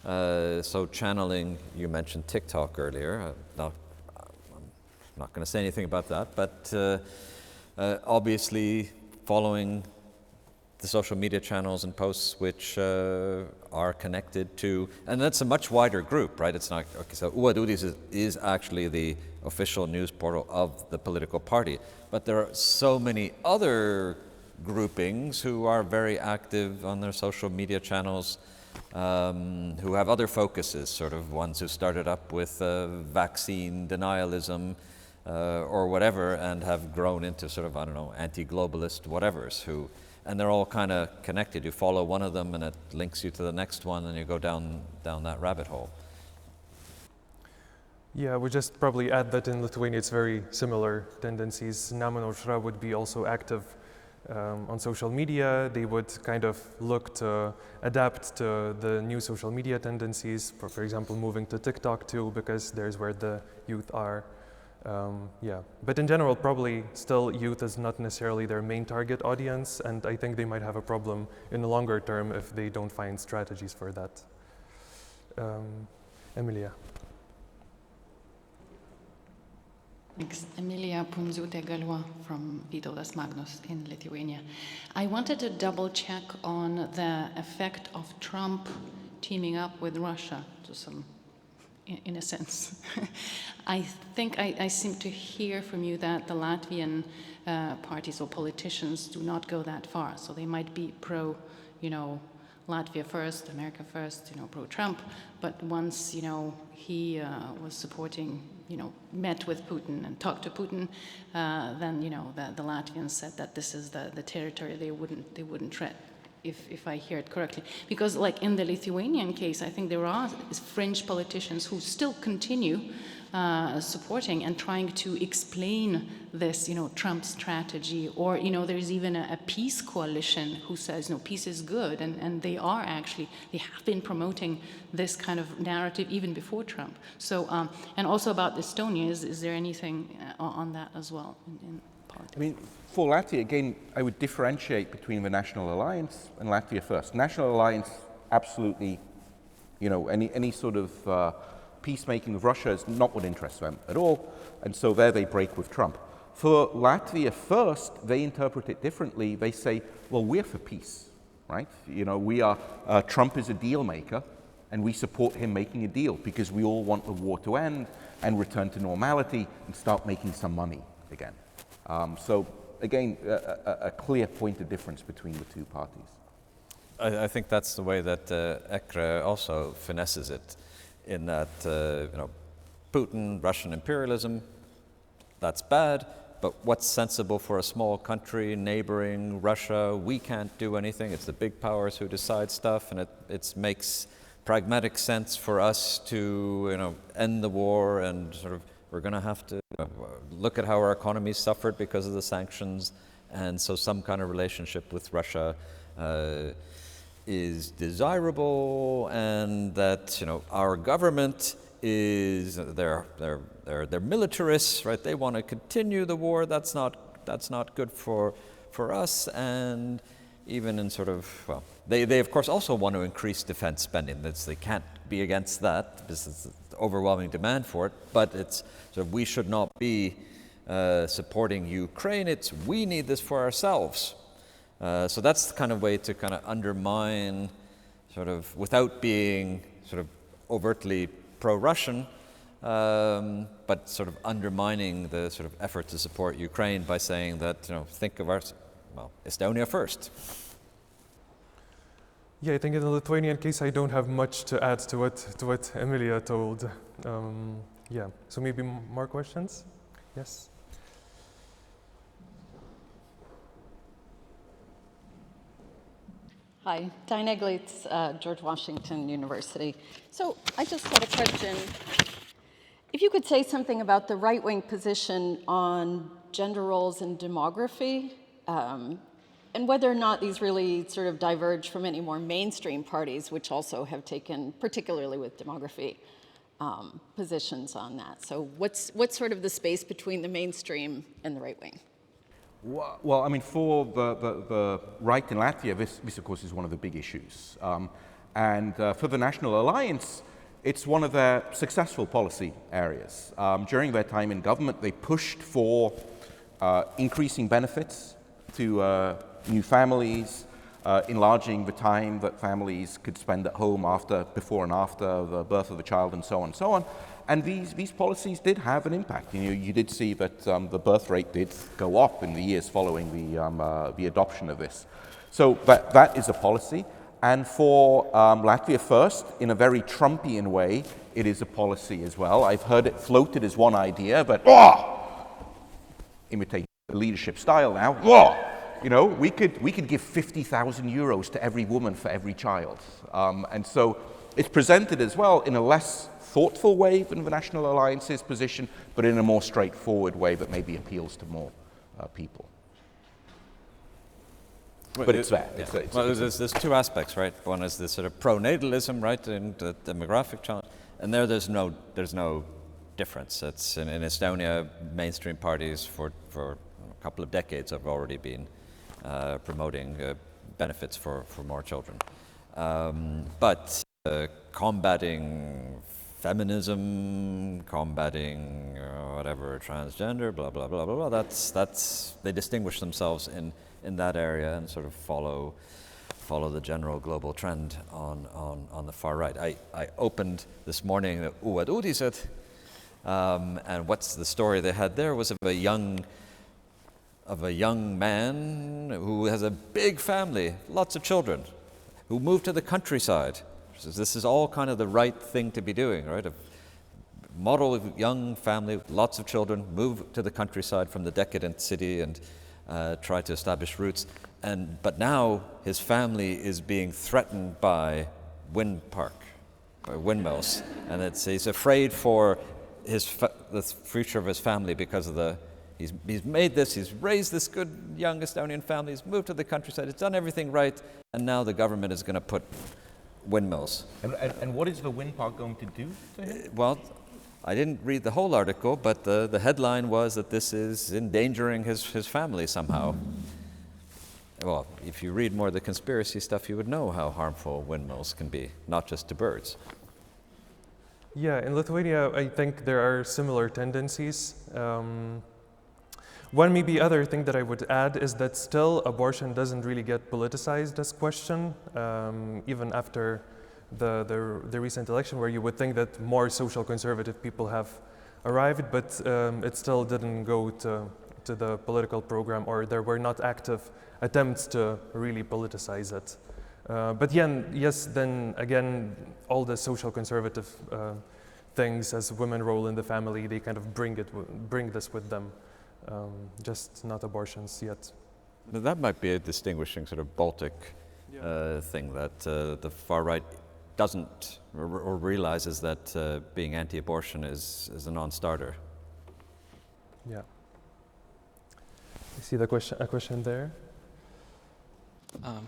so channeling. You mentioned TikTok earlier. I'm not going to say anything about that, but obviously following the social media channels and posts which are connected to, and that's a much wider group, right? It's not, okay, so Uudis is actually the official news portal of the political party, but there are so many other groupings who are very active on their social media channels, who have other focuses, sort of ones who started up with vaccine denialism or whatever, and have grown into sort of, I don't know, anti-globalist whatevers who, and they're all kind of connected. You follow one of them and it links you to the next one, and you go down that rabbit hole. Yeah, I would just probably add that in Lithuania it's very similar tendencies. Nemuno aušra would be also active on social media. They would kind of look to adapt to the new social media tendencies, for example, moving to TikTok too, because there's where the youth are. Yeah, but in general, probably still youth is not necessarily their main target audience, and I think they might have a problem in the longer term if they don't find strategies for that. Emilia. Thanks. Emilia Punzute-Galua from Vytautas Magnus in Lithuania. I wanted to double check on the effect of Trump teaming up with Russia to some, in a sense. I think I seem to hear from you that the Latvian parties or politicians do not go that far. So they might be pro, Latvia first, America first, pro-Trump. But once, he was supporting, met with Putin and talked to Putin, then, the Latvians said that this is the territory they wouldn't tread. If I hear it correctly. Because like in the Lithuanian case, I think there are fringe politicians who still continue supporting and trying to explain this, Trump strategy, or, there's even a peace coalition who says, peace is good, and they have been promoting this kind of narrative even before Trump. So, and also about Estonia, is there anything on that as well in politics? I mean, for Latvia, again, I would differentiate between the National Alliance and Latvia First. National Alliance, absolutely, any sort of peacemaking with Russia is not what interests them at all, and so there they break with Trump. For Latvia First, they interpret it differently. They say, well, we're for peace, right? We are, Trump is a deal maker, and we support him making a deal because we all want the war to end and return to normality and start making some money again. So again, a clear point of difference between the two parties. I think that's the way that EKRE also finesses it, in that Putin, Russian imperialism, that's bad, but what's sensible for a small country neighboring Russia? We can't do anything. It's the big powers who decide stuff, and it makes pragmatic sense for us to end the war, and sort of we're going to have to look at how our economy suffered because of the sanctions, and so some kind of relationship with Russia is desirable, and that our government is they're militarists, right? They want to continue the war. That's not good for us, and even in sort of they of course also want to increase defense spending. They can't be against that. This is the overwhelming demand for it, but it's sort of we should not be supporting Ukraine. It's we need this for ourselves. So that's the kind of way to kind of undermine, sort of without being sort of overtly pro-Russian, but sort of undermining the sort of effort to support Ukraine by saying that think of Estonia first. Yeah, I think in the Lithuanian case, I don't have much to add to what Emilia told. Yeah, so maybe more questions? Yes. Hi, Diana Glitz, George Washington University. So I just had a question. If you could say something about the right-wing position on gender roles and demography, and whether or not these really sort of diverge from any more mainstream parties, which also have taken, particularly with demography, positions on that. So what's sort of the space between the mainstream and the right wing? Well, I mean, for the right in Latvia, this of course is one of the big issues. And for the National Alliance, it's one of their successful policy areas. During their time in government, they pushed for increasing benefits to new families, enlarging the time that families could spend at home before and after the birth of the child, and so on and so on. And these policies did have an impact. You did see that the birth rate did go up in the years following the adoption of this. So that is a policy. And for Latvia First, in a very Trumpian way, it is a policy as well. I've heard it floated as one idea, but imitate the leadership style now. We could give 50,000 euros to every woman for every child. And so it's presented as well in a less thoughtful way than the National Alliance's position, but in a more straightforward way that maybe appeals to more people. But it's there. Yeah. Well, there's two aspects, right? One is this sort of pro-natalism, right, and the demographic challenge, and there's no difference. It's in Estonia, mainstream parties for a couple of decades have already been promoting benefits for more children, but combating feminism, combating whatever transgender, blah blah blah blah blah. That's they distinguish themselves in that area and sort of follow the general global trend on the far right. I opened this morning the Uued Uudised, and what's the story they had there was of a young man who has a big family, lots of children, who moved to the countryside. So this is all kind of the right thing to be doing, right? A model of young family, lots of children, move to the countryside from the decadent city and try to establish roots. But now his family is being threatened by windmills, and he's afraid for the future of his family because of he's made this, he's raised this good young Estonian family, he's moved to the countryside, he's done everything right, and now the government is going to put windmills. And what is the wind park going to do to him? Well, I didn't read the whole article, but the headline was that this is endangering his family somehow. Well, if you read more of the conspiracy stuff, you would know how harmful windmills can be, not just to birds. Yeah, in Lithuania, I think there are similar tendencies. One maybe other thing that I would add is that still abortion doesn't really get politicized as question, even after the recent election, where you would think that more social conservative people have arrived, but it still didn't go to the political program, or there were not active attempts to really politicize it. But yes, then again, all the social conservative things as women role in the family, they kind of bring this with them. Just not abortions yet. That might be a distinguishing sort of Baltic thing, that the far right doesn't or realizes that being anti-abortion is a non-starter. Yeah. I see a question there.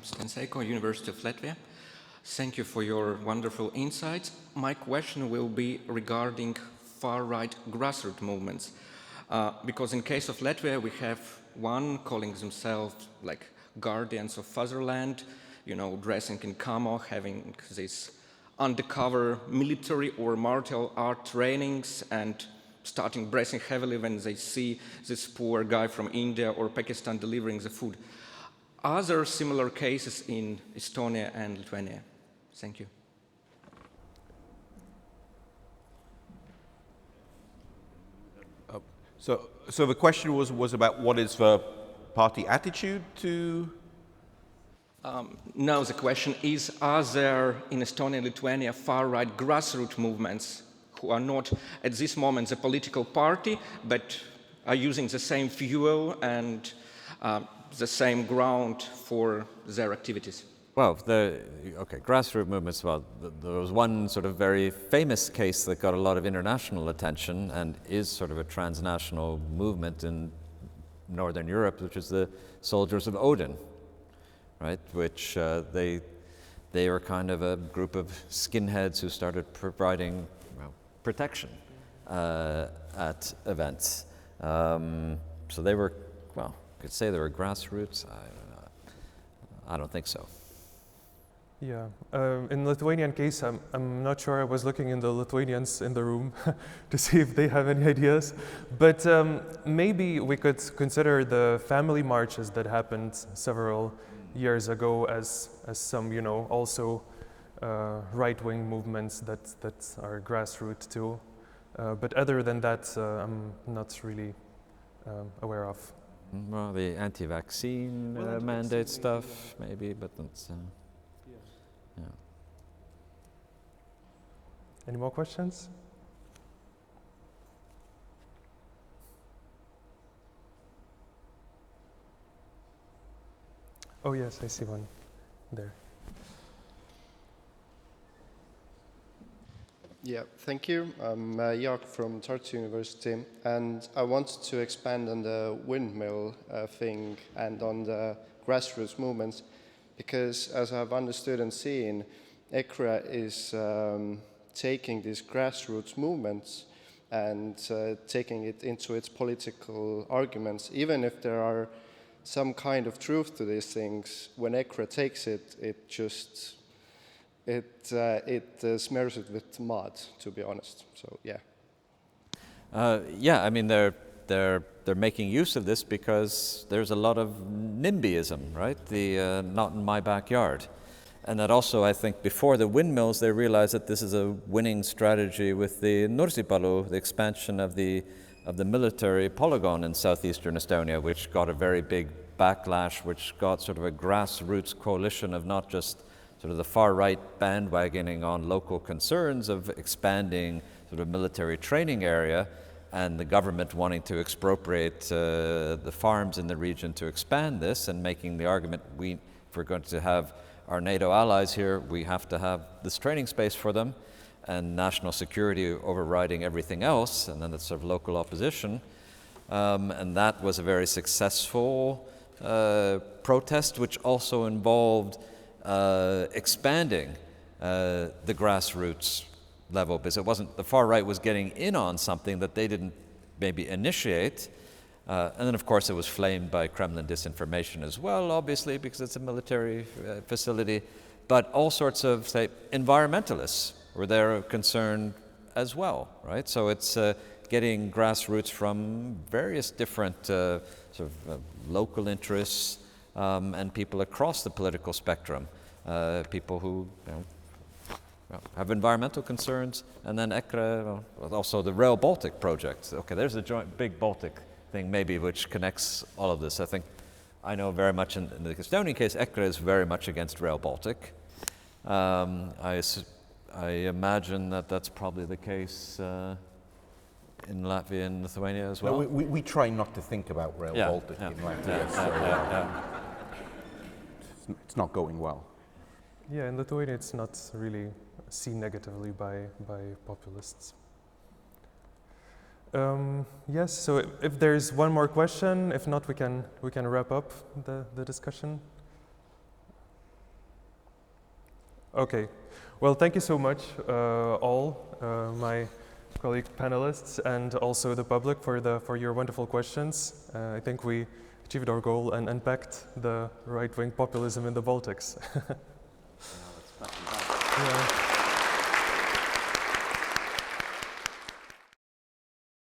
Stenseiko, University of Latvia. Thank you for your wonderful insights. My question will be regarding far-right grassroots movements. Because in case of Latvia, we have one calling themselves like guardians of fatherland, dressing in camo, having this undercover military or martial art trainings, and starting breathing heavily when they see this poor guy from India or Pakistan delivering the food. Are there similar cases in Estonia and Lithuania? Thank you. So the question was about what is the party attitude to? No, the question is, are there in Estonia and Lithuania far-right grassroots movements who are not at this moment the political party, but are using the same fuel and the same ground for their activities? Well, grassroots movements, there was one sort of very famous case that got a lot of international attention and is sort of a transnational movement in Northern Europe, which is the Soldiers of Odin, right? Which they are kind of a group of skinheads who started providing protection at events. So they were, well, you could say they were grassroots. I don't think so. Yeah, in Lithuanian case, I'm not sure. I was looking in the Lithuanians in the room to see if they have any ideas. But maybe we could consider the family marches that happened several years ago as some, you know, also right-wing movements that are grassroots too. But other than that, I'm not really aware of. Well, the anti-vaccine mandate stuff, maybe, but that's... yeah. Any more questions? Oh yes, I see one there. Yeah, thank you. I'm Jaak from Tartu University, and I wanted to expand on the windmill thing and on the grassroots movements, because as I've understood and seen, ECRA is taking these grassroots movements and taking it into its political arguments, even if there are some kind of truth to these things. When ECRA takes it, it just smears it with mud, to be honest. So yeah. Yeah, I mean they're making use of this because there's a lot of NIMBYism, right? The not in my backyard, and that also I think before the windmills they realized that this is a winning strategy with the Nursipalu, the expansion of the military polygon in southeastern Estonia, which got a very big backlash, which got sort of a grassroots coalition of not just sort of the far-right bandwagoning on local concerns of expanding sort of military training area, and the government wanting to expropriate the farms in the region to expand this, and making the argument, if we're going to have our NATO allies here, we have to have this training space for them, and national security overriding everything else, and then it's sort of local opposition. And that was a very successful protest, which also involved expanding the grassroots level, because it wasn't, the far right was getting in on something that they didn't maybe initiate. And then of course it was flamed by Kremlin disinformation as well, obviously, because it's a military facility. But all sorts of, say, environmentalists were there concerned as well, right? So it's getting grassroots from various different sort of local interests, and people across the political spectrum, people who have environmental concerns, and then ECRA, also the Rail Baltic project. Okay, there's a joint big Baltic thing maybe which connects all of this. I think I know very much in the Estonian case, ECRA is very much against Rail Baltic. I imagine that that's probably the case in Latvia and Lithuania as well. No, we try not to think about Rail Baltic in Latvia. It's not going well. Yeah, in Lithuania it's not really seen negatively by populists. Yes, so if there's one more question, if not, we can wrap up the discussion. Okay, well, thank you so much, all my colleague panelists and also the public for your wonderful questions. I think we achieved our goal and unpacked the right-wing populism in the Baltics. Yeah.